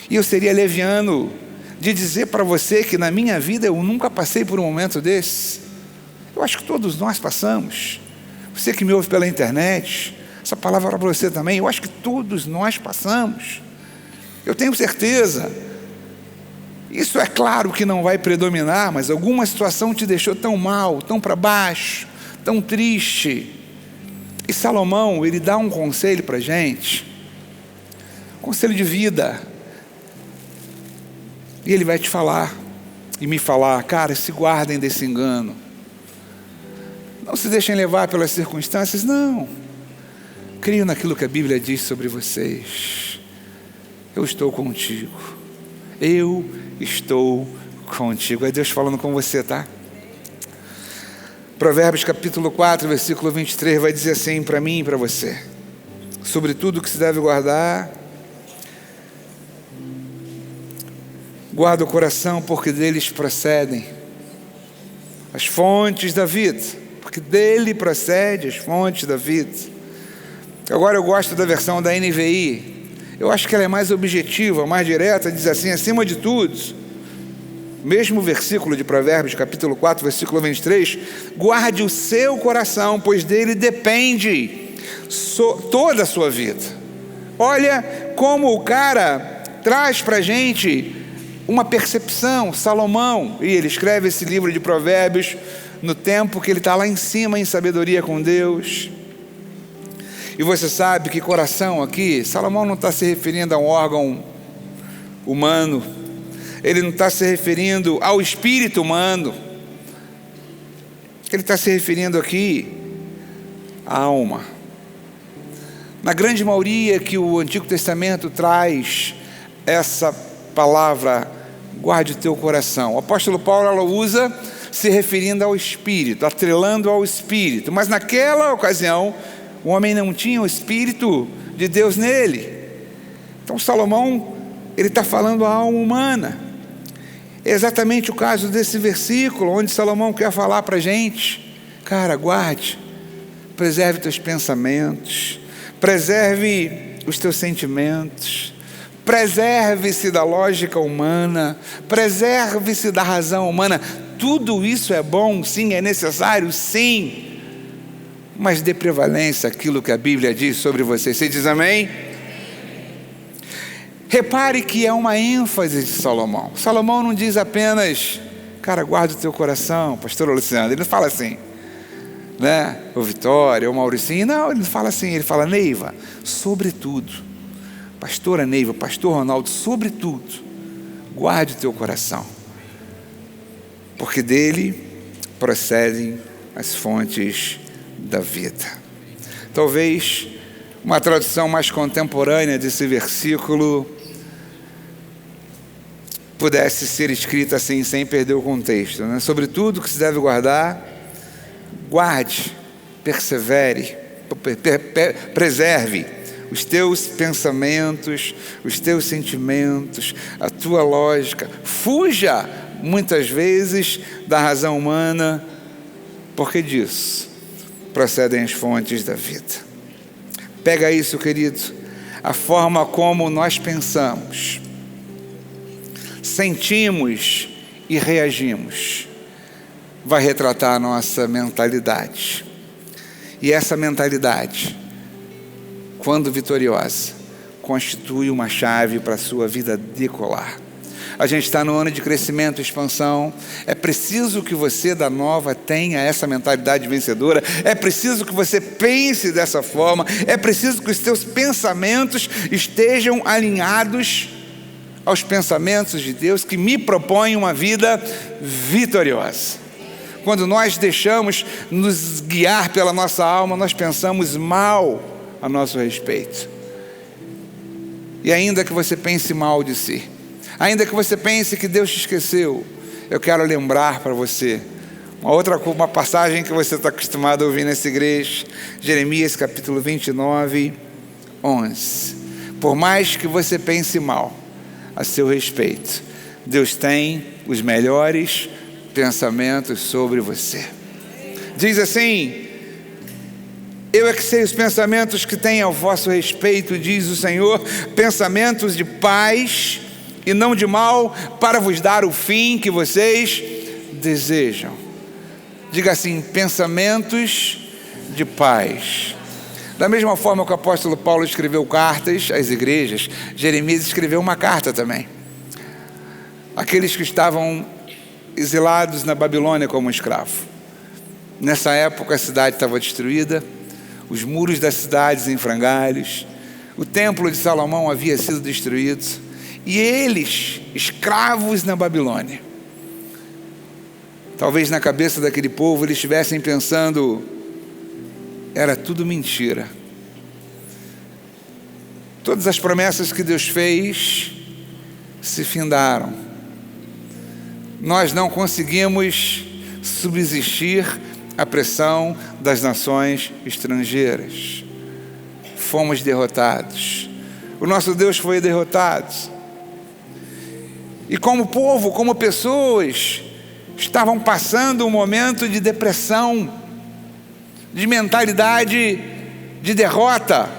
E eu seria leviano de dizer para você que na minha vida eu nunca passei por um momento desse. Eu acho que todos nós passamos. Você que me ouve pela internet, essa palavra para você também, eu acho que todos nós passamos. Eu tenho certeza. Isso é claro que não vai predominar, mas alguma situação te deixou tão mal, tão para baixo, tão triste. E Salomão, ele dá um conselho para a gente, conselho de vida. E ele vai te falar, e me falar: cara, se guardem desse engano. Não se deixem levar pelas circunstâncias, não. Creio naquilo que a Bíblia diz sobre vocês. Eu estou contigo. Eu estou contigo. É Deus falando com você, tá? Provérbios capítulo 4, versículo 23, vai dizer assim para mim e para você: sobre tudo que se deve guardar, guarda o coração, porque deles procedem as fontes da vida. Porque dele procede as fontes da vida. Agora eu gosto da versão da NVI. Eu acho que ela é mais objetiva, mais direta. Diz assim: acima de tudo, mesmo versículo de Provérbios capítulo 4, versículo 23, guarde o seu coração, pois dele depende toda a sua vida. Olha como o cara traz para a gente uma percepção. Salomão, e ele escreve esse livro de Provérbios no tempo que ele está lá em cima em sabedoria com Deus. E você sabe que coração aqui, Salomão não está se referindo a um órgão humano, ele não está se referindo ao espírito humano, ele está se referindo aqui à alma. Na grande maioria que o Antigo Testamento traz essa palavra, guarde o teu coração. O apóstolo Paulo ela usa se referindo ao Espírito, atrelando ao Espírito. Mas naquela ocasião, o homem não tinha o Espírito de Deus nele. Então Salomão, ele está falando à alma humana. É exatamente o caso desse versículo, onde Salomão quer falar para a gente: cara, guarde, preserve teus pensamentos, preserve os teus sentimentos, preserve-se da lógica humana, preserve-se da razão humana. Tudo isso é bom, sim, é necessário, sim, mas dê prevalência àquilo que a Bíblia diz sobre você. Você diz amém? Repare que é uma ênfase de Salomão. Salomão não diz apenas, cara, guarda o teu coração, pastor Luciano. Ele não fala assim, né? O Vitória, o Mauricinho. Não, ele não fala assim. Ele fala, Neiva, sobretudo, pastora Neiva, pastor Ronaldo, sobretudo, guarde o teu coração, porque dele procedem as fontes da vida. Talvez uma tradução mais contemporânea desse versículo pudesse ser escrita assim, sem perder o contexto, né? Sobre tudo que se deve guardar, guarde, persevere, preserve os teus pensamentos, os teus sentimentos, a tua lógica. Fuja muitas vezes da razão humana, porque disso procedem as fontes da vida. Pega isso, querido, a forma como nós pensamos, sentimos e reagimos vai retratar a nossa mentalidade. E essa mentalidade, quando vitoriosa, constitui uma chave para a sua vida decolar. A gente está no ano de crescimento e expansão. É preciso que você da Nova tenha essa mentalidade vencedora. É preciso que você pense dessa forma. É preciso que os seus pensamentos estejam alinhados aos pensamentos de Deus, que me propõem uma vida vitoriosa. Quando nós deixamos nos guiar pela nossa alma, nós pensamos mal a nosso respeito. E ainda que você pense mal de si, ainda que você pense que Deus te esqueceu, eu quero lembrar para você uma passagem que você está acostumado a ouvir nessa igreja, Jeremias capítulo 29, 11. Por mais que você pense mal a seu respeito, Deus tem os melhores pensamentos sobre você. Diz assim: eu é que sei os pensamentos que tenho ao vosso respeito, diz o Senhor, pensamentos de paz e não de mal, para vos dar o fim que vocês desejam. Diga assim: pensamentos de paz. Da mesma forma que o apóstolo Paulo escreveu cartas às igrejas, Jeremias escreveu uma carta também. Aqueles que estavam exilados na Babilônia como escravo. Nessa época a cidade estava destruída, os muros das cidades em frangalhos, o templo de Salomão havia sido destruído, e eles, escravos na Babilônia, talvez na cabeça daquele povo eles estivessem pensando, era tudo mentira. Todas as promessas que Deus fez se findaram. Nós não conseguimos subsistir à pressão das nações estrangeiras. Fomos derrotados. O nosso Deus foi derrotado. E como povo, como pessoas, estavam passando um momento de depressão, de mentalidade de derrota.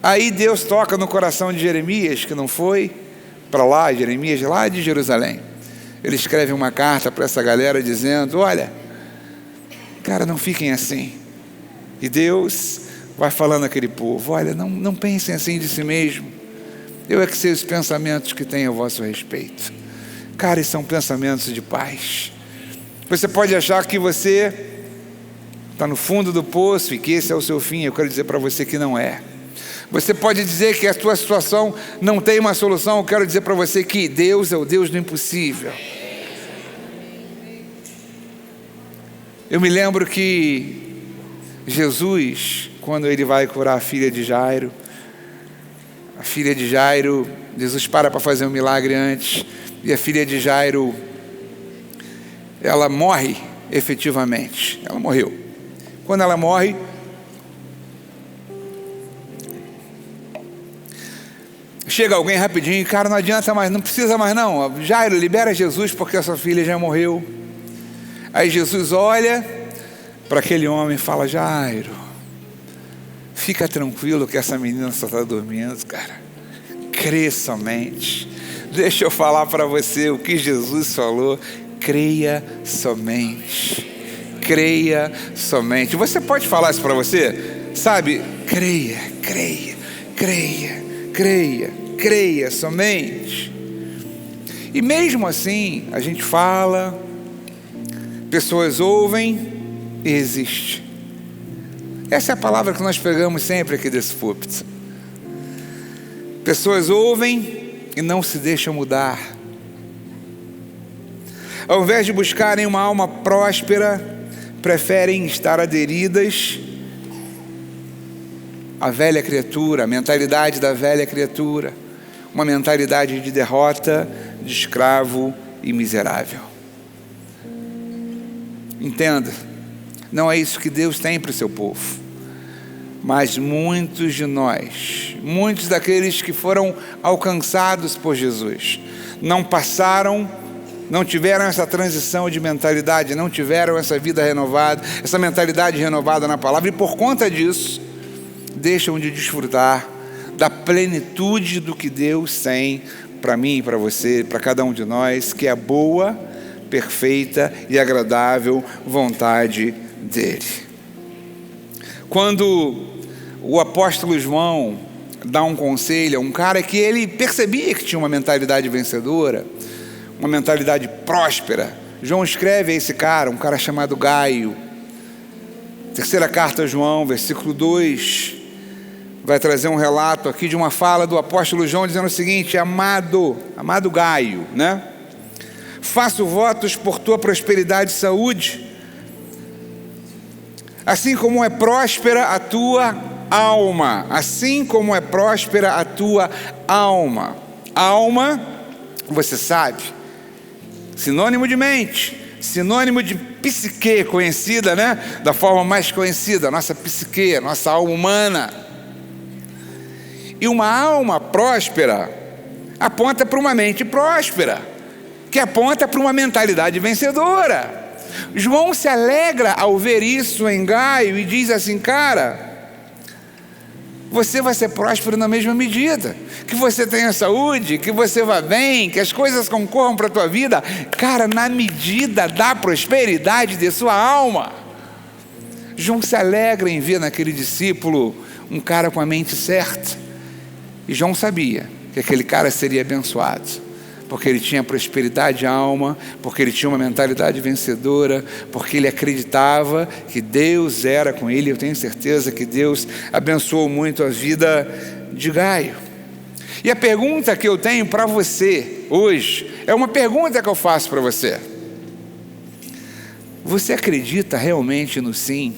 Aí Deus toca no coração de Jeremias, que não foi para lá, Jeremias lá de Jerusalém. Ele escreve uma carta para essa galera dizendo, olha, cara, não fiquem assim. E Deus vai falando àquele povo, olha, não pensem assim de si mesmo. Eu é que sei os pensamentos que tenho a vosso respeito. Cara, são pensamentos de paz. Você pode achar que você está no fundo do poço e que esse é o seu fim. Eu quero dizer para você que não é. Você pode dizer que a sua situação não tem uma solução. Eu quero dizer para você que Deus é o Deus do impossível. Eu me lembro que Jesus, quando ele vai curar a filha de Jairo. A filha de Jairo, Jesus para fazer um milagre antes, e a filha de Jairo, ela morre efetivamente. Ela morreu. Quando ela morre, chega alguém rapidinho, cara, não adianta mais, não precisa mais não, Jairo, libera Jesus porque a sua filha já morreu. Aí Jesus olha para aquele homem e fala: Jairo, fica tranquilo que essa menina só está dormindo, cara, crê somente. Deixa eu falar para você o que Jesus falou: creia somente, creia somente. Você pode falar isso para você? Sabe, creia, creia, creia, creia, creia somente. E mesmo assim, a gente fala, pessoas ouvem e resistem. Essa é a palavra que nós pegamos sempre aqui desse púlpito. Pessoas ouvem e não se deixam mudar. Ao invés de buscarem uma alma próspera, preferem estar aderidas à velha criatura, a mentalidade da velha criatura, uma mentalidade de derrota, de escravo e miserável. Entenda, não é isso que Deus tem para o seu povo. Mas muitos de nós, muitos daqueles que foram alcançados por Jesus, não passaram, não tiveram essa transição de mentalidade, não tiveram essa vida renovada, essa mentalidade renovada na palavra, e por conta disso, deixam de desfrutar da plenitude do que Deus tem para mim e para você, para cada um de nós, que é a boa, perfeita e agradável vontade dele. Quando o apóstolo João dá um conselho a um cara que ele percebia que tinha uma mentalidade vencedora, uma mentalidade próspera, João escreve a esse cara, um cara chamado Gaio. Terceira carta a João, versículo 2, vai trazer um relato aqui de uma fala do apóstolo João dizendo o seguinte: amado Gaio, né? Faço votos por tua prosperidade e saúde, assim como é próspera a tua alma, assim como é próspera a tua alma. Alma, você sabe, sinônimo de mente, sinônimo de psique, conhecida, né? Da forma mais conhecida, nossa psique, nossa alma humana. E uma alma próspera aponta para uma mente próspera, que aponta para uma mentalidade vencedora. João se alegra ao ver isso em Gaio e diz assim: cara, você vai ser próspero na mesma medida, que você tenha saúde, que você vá bem, que as coisas concorram para a tua vida, cara, na medida da prosperidade de sua alma. João se alegra em ver naquele discípulo um cara com a mente certa, e João sabia que aquele cara seria abençoado, porque ele tinha prosperidade de alma, porque ele tinha uma mentalidade vencedora, porque ele acreditava que Deus era com ele. Eu tenho certeza que Deus abençoou muito a vida de Gaio. E a pergunta que eu tenho para você hoje, é uma pergunta que eu faço para você: você acredita realmente no sim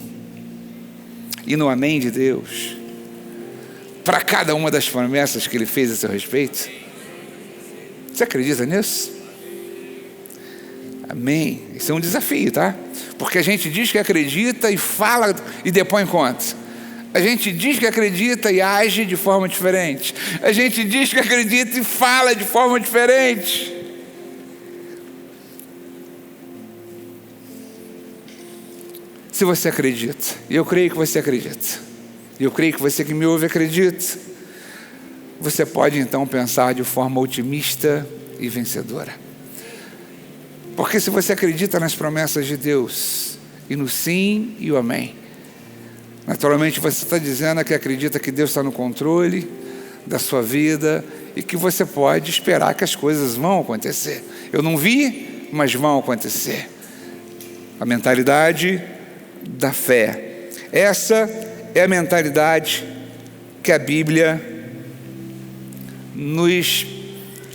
e no amém de Deus para cada uma das promessas que ele fez a seu respeito? Você acredita nisso? Amém. Isso é um desafio, tá? Porque a gente diz que acredita e fala e depõe conta. A gente diz que acredita e age de forma diferente. A gente diz que acredita e fala de forma diferente. Se você acredita, e eu creio que você acredita, e eu creio que você que me ouve acredita, você pode então pensar de forma otimista e vencedora. Porque se você acredita nas promessas de Deus, e no sim e o amém, naturalmente você está dizendo que acredita que Deus está no controle da sua vida, e que você pode esperar que as coisas vão acontecer. Eu não vi, mas vão acontecer. A mentalidade da fé. Essa é a mentalidade que a Bíblia nos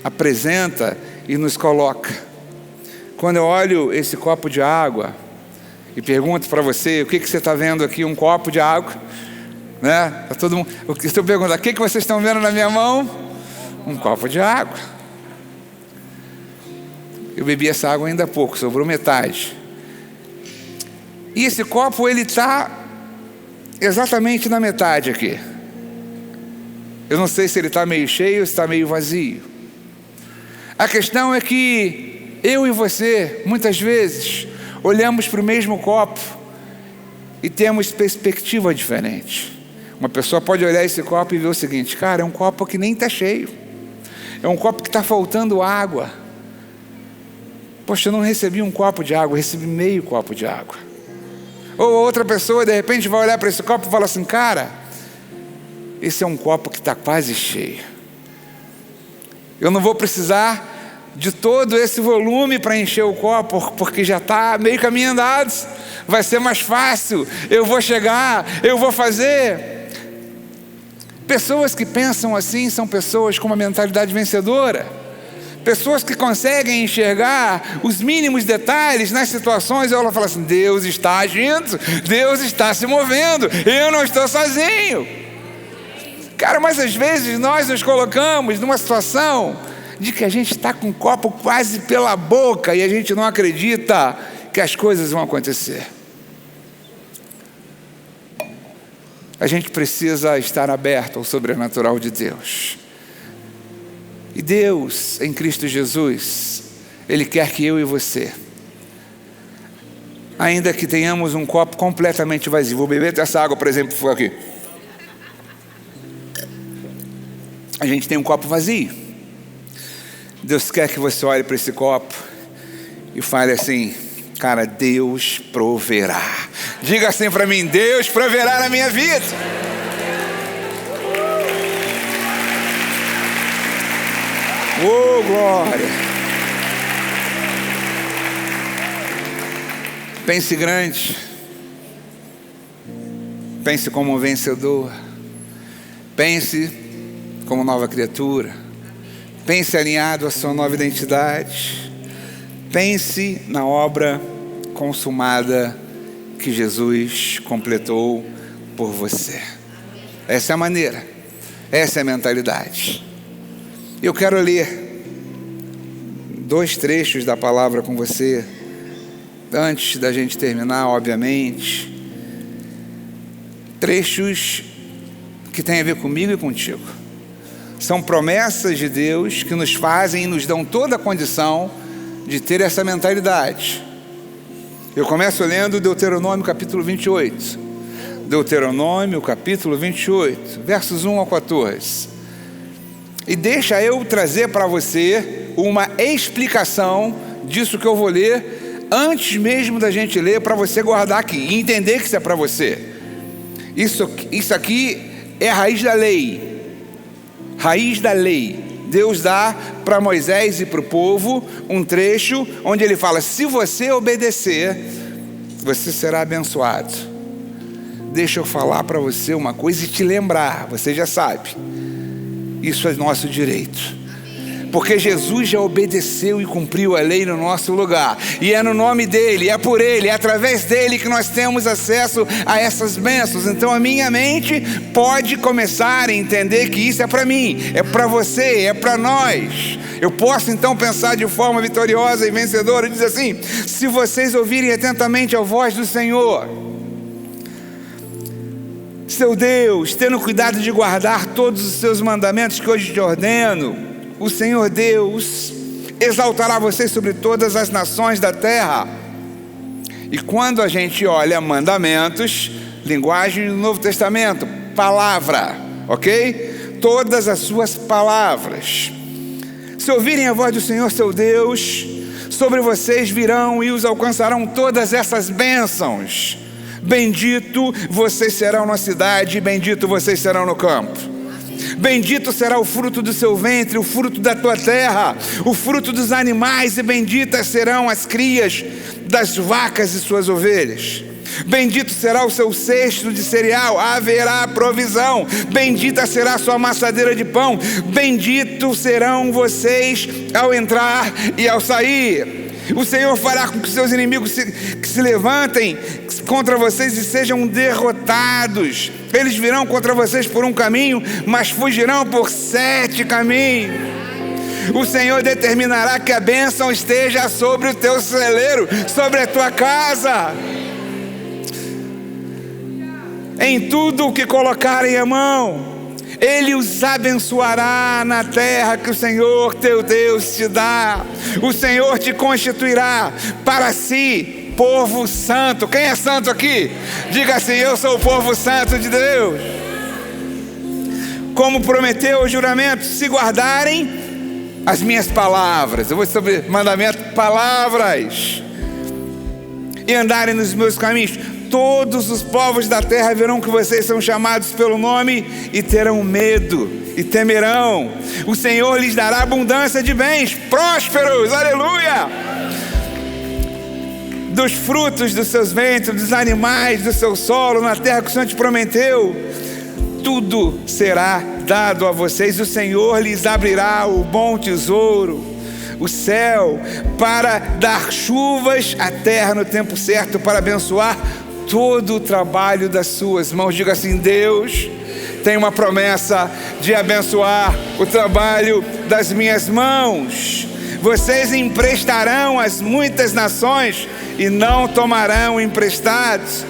apresenta e nos coloca. Quando eu olho esse copo de água e pergunto para você: o que você está vendo aqui? Um copo de água? né? Tá todo mundo. Estou perguntando, o que vocês estão vendo na minha mão? Um copo de água. Eu bebi essa água ainda há pouco, sobrou metade. E esse copo, ele está exatamente na metade aqui. Eu não sei se ele está meio cheio ou se está meio vazio. A questão é que eu e você, muitas vezes, olhamos para o mesmo copo e temos perspectiva diferente. Uma pessoa pode olhar esse copo e ver o seguinte: cara, é um copo que nem está cheio. É um copo que está faltando água. Poxa, eu não recebi um copo de água, eu recebi meio copo de água. Ou outra pessoa, de repente, vai olhar para esse copo e fala assim: cara, esse é um copo que está quase cheio. Eu não vou precisar de todo esse volume para encher o copo, porque já está meio caminho andado. Vai ser mais fácil, eu vou chegar, eu vou fazer. Pessoas que pensam assim são pessoas com uma mentalidade vencedora. Pessoas que conseguem enxergar os mínimos detalhes nas situações, e ela fala assim: Deus está agindo, Deus está se movendo, eu não estou sozinho. Cara, mas às vezes nós nos colocamos numa situação de que a gente está com o copo quase pela boca e a gente não acredita que as coisas vão acontecer. A gente precisa estar aberto ao sobrenatural de Deus. E Deus, em Cristo Jesus, Ele quer que eu e você, ainda que tenhamos um copo completamente vazio, vou beber essa água, por exemplo, foi aqui. A gente tem um copo vazio. Deus quer que você olhe para esse copo e fale assim: cara, Deus proverá. Diga assim para mim: Deus proverá na minha vida. Oh, glória! Pense grande. Pense como um vencedor. Pense como nova criatura. Pense alinhado à sua nova identidade. Pense na obra consumada que Jesus completou por você. Essa é a maneira. Essa é a mentalidade. Eu quero ler 2 trechos da palavra com você, antes da gente terminar, obviamente. Trechos que têm a ver comigo e contigo. São promessas de Deus que nos fazem e nos dão toda a condição de ter essa mentalidade. Eu começo lendo Deuteronômio capítulo 28. Deuteronômio capítulo 28, versos 1 ao 14. E deixa eu trazer para você uma explicação disso que eu vou ler, antes mesmo da gente ler, para você guardar aqui e entender que isso é para você. Isso aqui é a raiz da lei. Raiz da lei. Deus dá para Moisés e para o povo um trecho onde ele fala: se você obedecer, você será abençoado. Deixa eu falar para você uma coisa e te lembrar, você já sabe. Isso é nosso direito, porque Jesus já obedeceu e cumpriu a lei no nosso lugar, e é no nome dele, é por ele, é através dele que nós temos acesso a essas bênçãos. Então a minha mente pode começar a entender que isso é para mim, é para você, é para nós. Eu posso então pensar de forma vitoriosa e vencedora e dizer assim: se vocês ouvirem atentamente a voz do Senhor, seu Deus, tendo cuidado de guardar todos os seus mandamentos que hoje te ordeno, o Senhor Deus exaltará vocês sobre todas as nações da terra. E quando a gente olha mandamentos, linguagem do Novo Testamento, palavra, ok? Todas as suas palavras. Se ouvirem a voz do Senhor seu Deus, sobre vocês virão e os alcançarão todas essas bênçãos. Bendito vocês serão na cidade, bendito vocês serão no campo. Bendito será o fruto do seu ventre, o fruto da tua terra, o fruto dos animais, e benditas serão as crias das vacas e suas ovelhas. Bendito será o seu cesto de cereal, haverá provisão. Bendita será a sua amassadeira de pão. Bendito serão vocês ao entrar e ao sair. O Senhor fará com que seus inimigos se levantem contra vocês e sejam derrotados. Eles virão contra vocês por um caminho, mas fugirão por 7 caminhos. O Senhor determinará que a bênção esteja sobre o teu celeiro, sobre a tua casa. Em tudo o que colocarem a mão, Ele os abençoará na terra que o Senhor teu Deus te dá. O Senhor te constituirá para si povo santo. Quem é santo aqui? Diga assim: eu sou o povo santo de Deus. Como prometeu o juramento, se guardarem as minhas palavras. Eu vou sobre mandamento, palavras. E andarem nos meus caminhos. Todos os povos da terra verão que vocês são chamados pelo nome e terão medo e temerão. O Senhor lhes dará abundância de bens, prósperos, aleluia, dos frutos dos seus ventres, dos animais do seu solo, na terra que o Senhor te prometeu. Tudo será dado a vocês. O Senhor lhes abrirá o bom tesouro, o céu, para dar chuvas à terra no tempo certo, para abençoar todo o trabalho das suas mãos. Diga assim: Deus tem uma promessa de abençoar o trabalho das minhas mãos. Vocês emprestarão às muitas nações e não tomarão emprestados.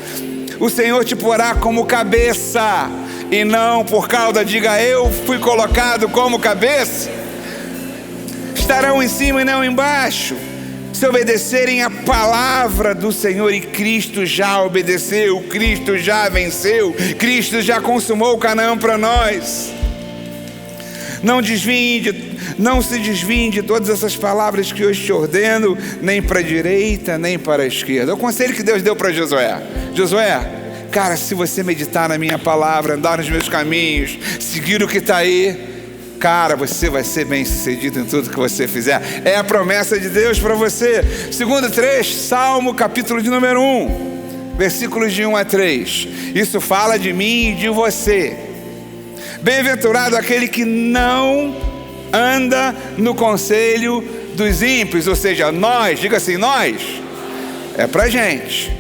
O Senhor te porá como cabeça e não por cauda. Diga: eu fui colocado como cabeça. Estarão em cima e não embaixo, se obedecerem a palavra do Senhor. E Cristo já obedeceu, Cristo já venceu, Cristo já consumou Canaã para nós. Não se desviem de todas essas palavras que hoje te ordeno, nem para a direita, nem para a esquerda. É o conselho que Deus deu para Josué. Josué, cara, se você meditar na minha palavra, andar nos meus caminhos, seguir o que está aí, cara, você vai ser bem sucedido em tudo que você fizer. É a promessa de Deus para você. Segundo 3, Salmo capítulo de número 1, versículos de 1 a 3. Isso fala de mim e de você. Bem-aventurado aquele que não anda no conselho dos ímpios. Ou seja, nós, diga assim, nós, é pra gente.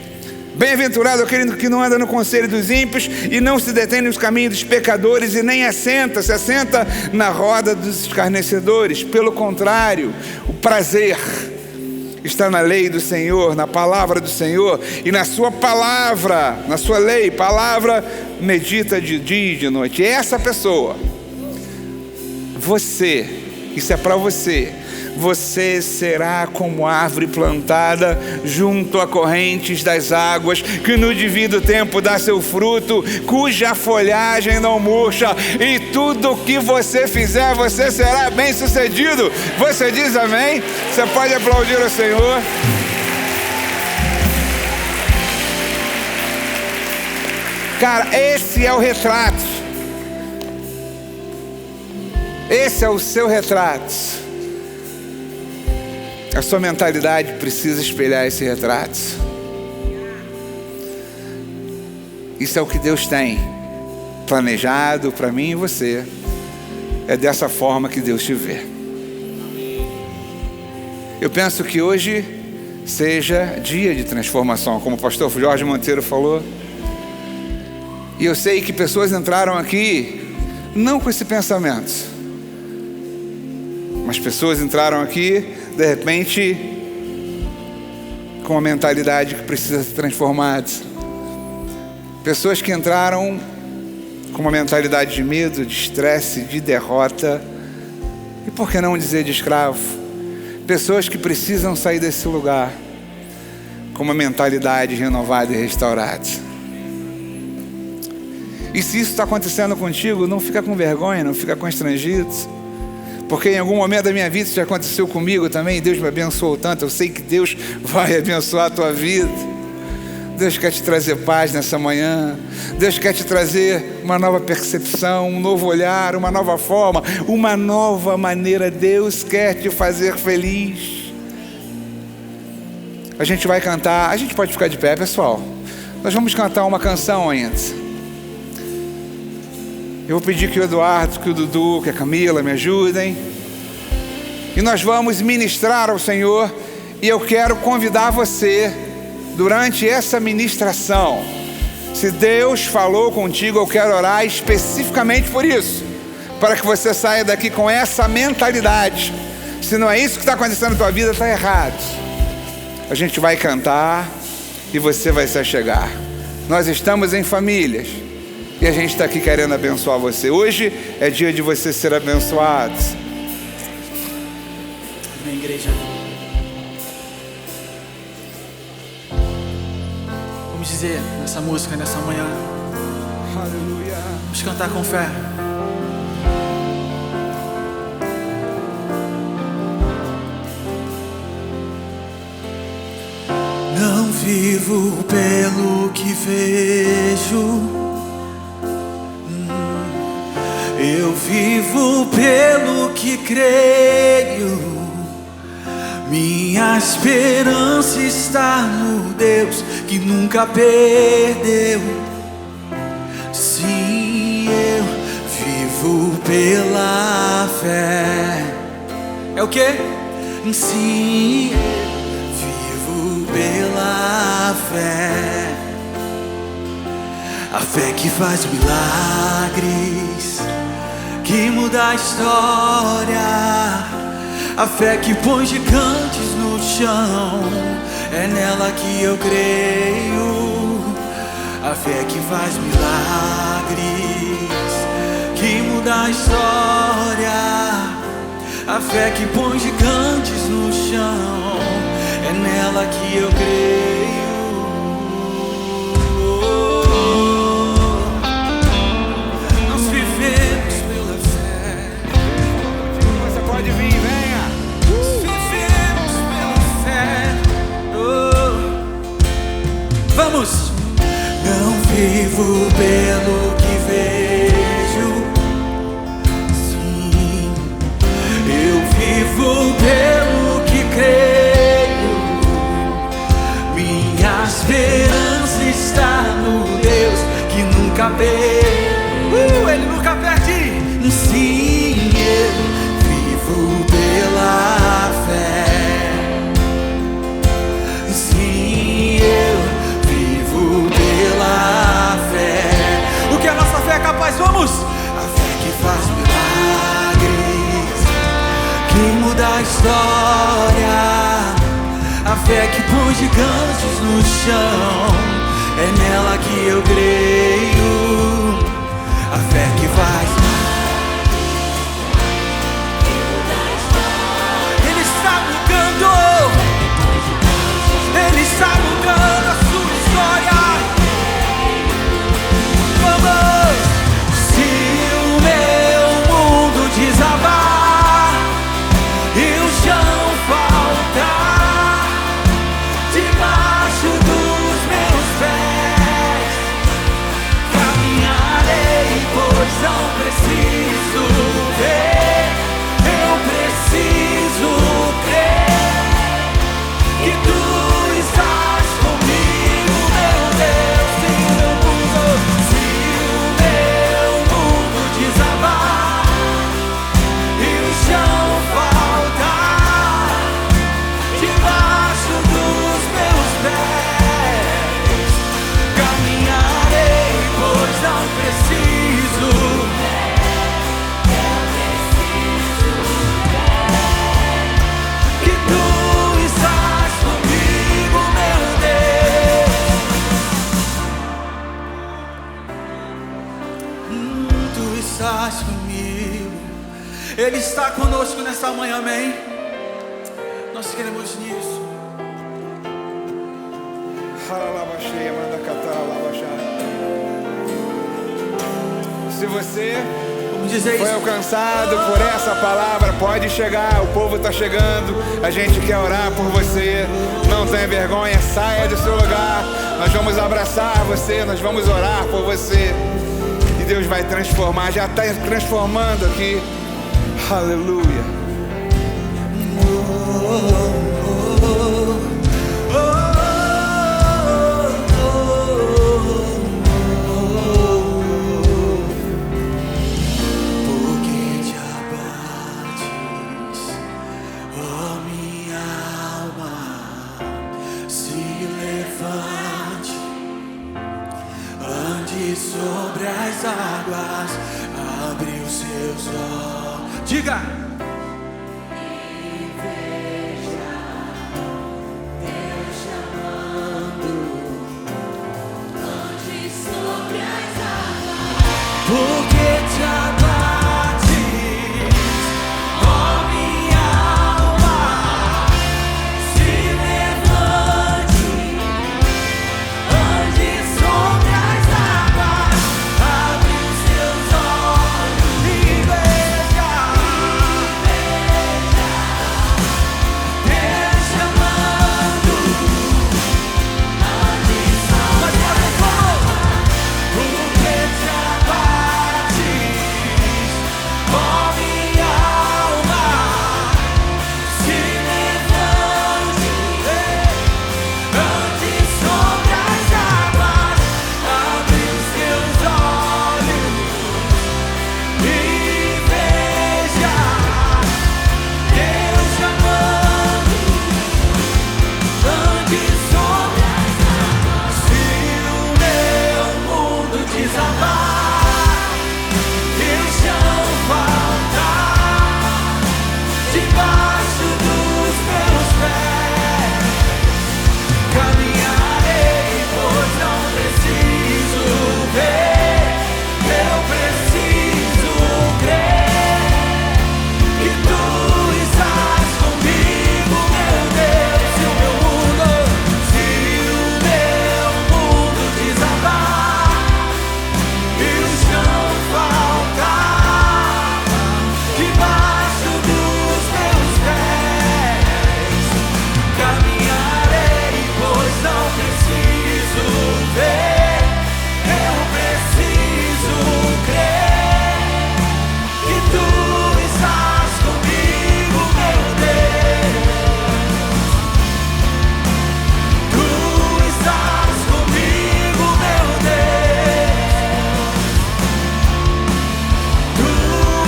Bem-aventurado aquele que não anda no conselho dos ímpios e não se detém nos caminhos dos pecadores e nem se assenta na roda dos escarnecedores. Pelo contrário, o prazer está na lei do Senhor, na palavra do Senhor, e na sua palavra, na sua lei, palavra, medita de dia e de noite. E essa pessoa, você, isso é para você. Você será como árvore plantada junto a correntes das águas, que no devido tempo dá seu fruto, cuja folhagem não murcha, e tudo que você fizer, você será bem sucedido. Você diz amém? Você pode aplaudir o Senhor. Cara, esse é o retrato. Esse é o seu retrato. A sua mentalidade precisa espelhar esse retrato. Isso é o que Deus tem planejado para mim e você. É dessa forma que Deus te vê. Eu penso que hoje seja dia de transformação, como o pastor Jorge Monteiro falou. E eu sei que pessoas entraram aqui não com esse pensamento, mas pessoas entraram aqui de repente com uma mentalidade que precisa ser transformada. Pessoas que entraram com uma mentalidade de medo, de estresse, de derrota, e por que não dizer de escravo. Pessoas que precisam sair desse lugar com uma mentalidade renovada e restaurada. E se isso está acontecendo contigo, não fica com vergonha, não fica constrangido, porque em algum momento da minha vida isso já aconteceu comigo também. Deus me abençoou tanto. Eu sei que Deus vai abençoar a tua vida. Deus quer te trazer paz nessa manhã. Deus quer te trazer uma nova percepção, um novo olhar, uma nova forma, uma nova maneira. Deus quer te fazer feliz. A gente vai cantar. A gente pode ficar de pé, pessoal. Nós vamos cantar uma canção ainda. Eu vou pedir que o Eduardo, que o Dudu, que a Camila me ajudem. E nós vamos ministrar ao Senhor E eu quero convidar você, durante essa ministração, se Deus falou contigo, eu quero orar especificamente por isso, para que você saia daqui com essa mentalidade. Se não é isso que está acontecendo na tua vida, está errado. A gente vai cantar e você vai se achegar. Nós estamos em famílias e a gente está aqui querendo abençoar você. Hoje é dia de você ser abençoado. Amém, igreja. Vamos dizer nessa música, nessa manhã. Aleluia. Vamos cantar com fé. Não vivo pelo que vejo, eu vivo pelo que creio. Minha esperança está no Deus que nunca perdeu. Sim, eu vivo pela fé. É o quê? Sim, vivo pela fé. A fé que faz milagres, que muda a história. A fé que põe gigantes no chão, é nela que eu creio. A fé que faz milagres, que muda a história. A fé que põe gigantes no chão, é nela que eu creio. Nós vivemos pela fé. Você pode vir, venha. Vivemos pela fé. Vamos! Não vivo pelo que vejo. Sim, eu vivo pelo que creio. Minha esperança está no Deus que nunca perde. Ele nunca perde. Sim, eu vivo pela fé. Sim, eu vivo pela fé. O que a nossa fé é capaz? Vamos! A fé que faz milagres, que muda a história. A fé que põe gigantes no chão, é nela que eu creio. A fé que faz. Ele está mudando. Ele está mudando a sua história. Vamos! Se o meu mundo desabar e o chão faltar debaixo dos meus pés, caminharei, pois não preciso ver. Eu preciso crer que tu estás comigo, meu Deus. Se o meu mundo desabar e o chão faltar debaixo dos meus pés, caminharei, pois não preciso. Que tu estás comigo, meu Deus. Tu estás comigo. Ele está conosco nessa manhã, amém? Nós queremos nisso. Se você Vamos dizer foi isso. alcançado por essa palavra, pode chegar. O povo está chegando. A gente quer orar por você. Não tenha vergonha, saia do seu lugar. Nós vamos abraçar você, nós vamos orar por você. E Deus vai transformar, já está transformando aqui. Aleluia. Porque te abates, ó minha alma, sobre as águas, abre os seus olhos. Diga! E veja Deus chamando, ande sobre as águas, porque te abates, ó minha alma, se levante, ande sobre as águas, abre os seus olhos e veja Deus chamando, ande sobre as águas, porque te abates, ó minha alma, se levante, ande sobre as águas, abre os seus olhos e veja Deus chamando, ande sobre as águas. Se o meu mundo desabar e o chão faltar debaixo dos meus pés, caminharei, pois não preciso ver, eu preciso crer que tu estás comigo, meu Deus. Se o meu mundo desabar e o chão faltar debaixo dos meus pés, caminharei, pois não preciso ver, eu preciso crer que tu estás comigo, meu Deus. Tu estás comigo, meu Deus. Tu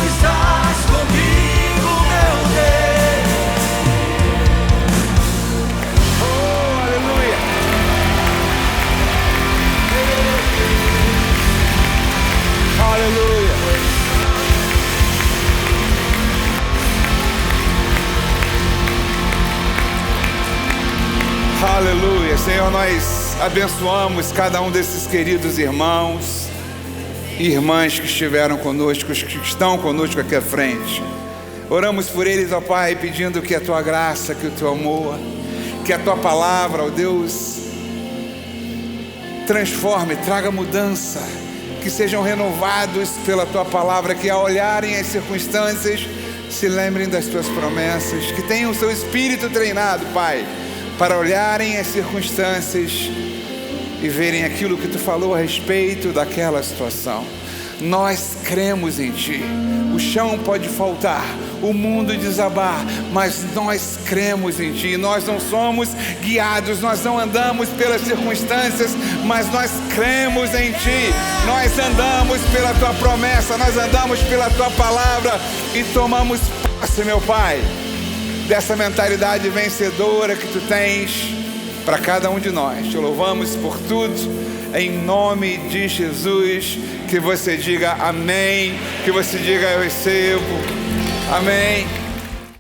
estás comigo, meu Deus. Oh, aleluia! Aleluia! Aleluia! Senhor, nós abençoamos cada um desses queridos irmãos e irmãs que estiveram conosco, que estão conosco aqui à frente. Oramos por eles, ó Pai, pedindo que a Tua graça, que o Teu amor, que a Tua palavra, ó Deus, transforme, traga mudança, que sejam renovados pela Tua palavra, que ao olharem as circunstâncias se lembrem das Tuas promessas, que tenham o seu espírito treinado, Pai, para olharem as circunstâncias e verem aquilo que Tu falou a respeito daquela situação. Nós cremos em Ti. O chão pode faltar, o mundo desabar, mas nós cremos em Ti. Nós não somos guiados, nós não andamos pelas circunstâncias, mas nós cremos em Ti. Nós andamos pela Tua promessa, nós andamos pela Tua palavra e tomamos posse, meu Pai, dessa mentalidade vencedora que Tu tens para cada um de nós. Te louvamos por tudo. Em nome de Jesus, que você diga amém, que você diga eu recebo, amém.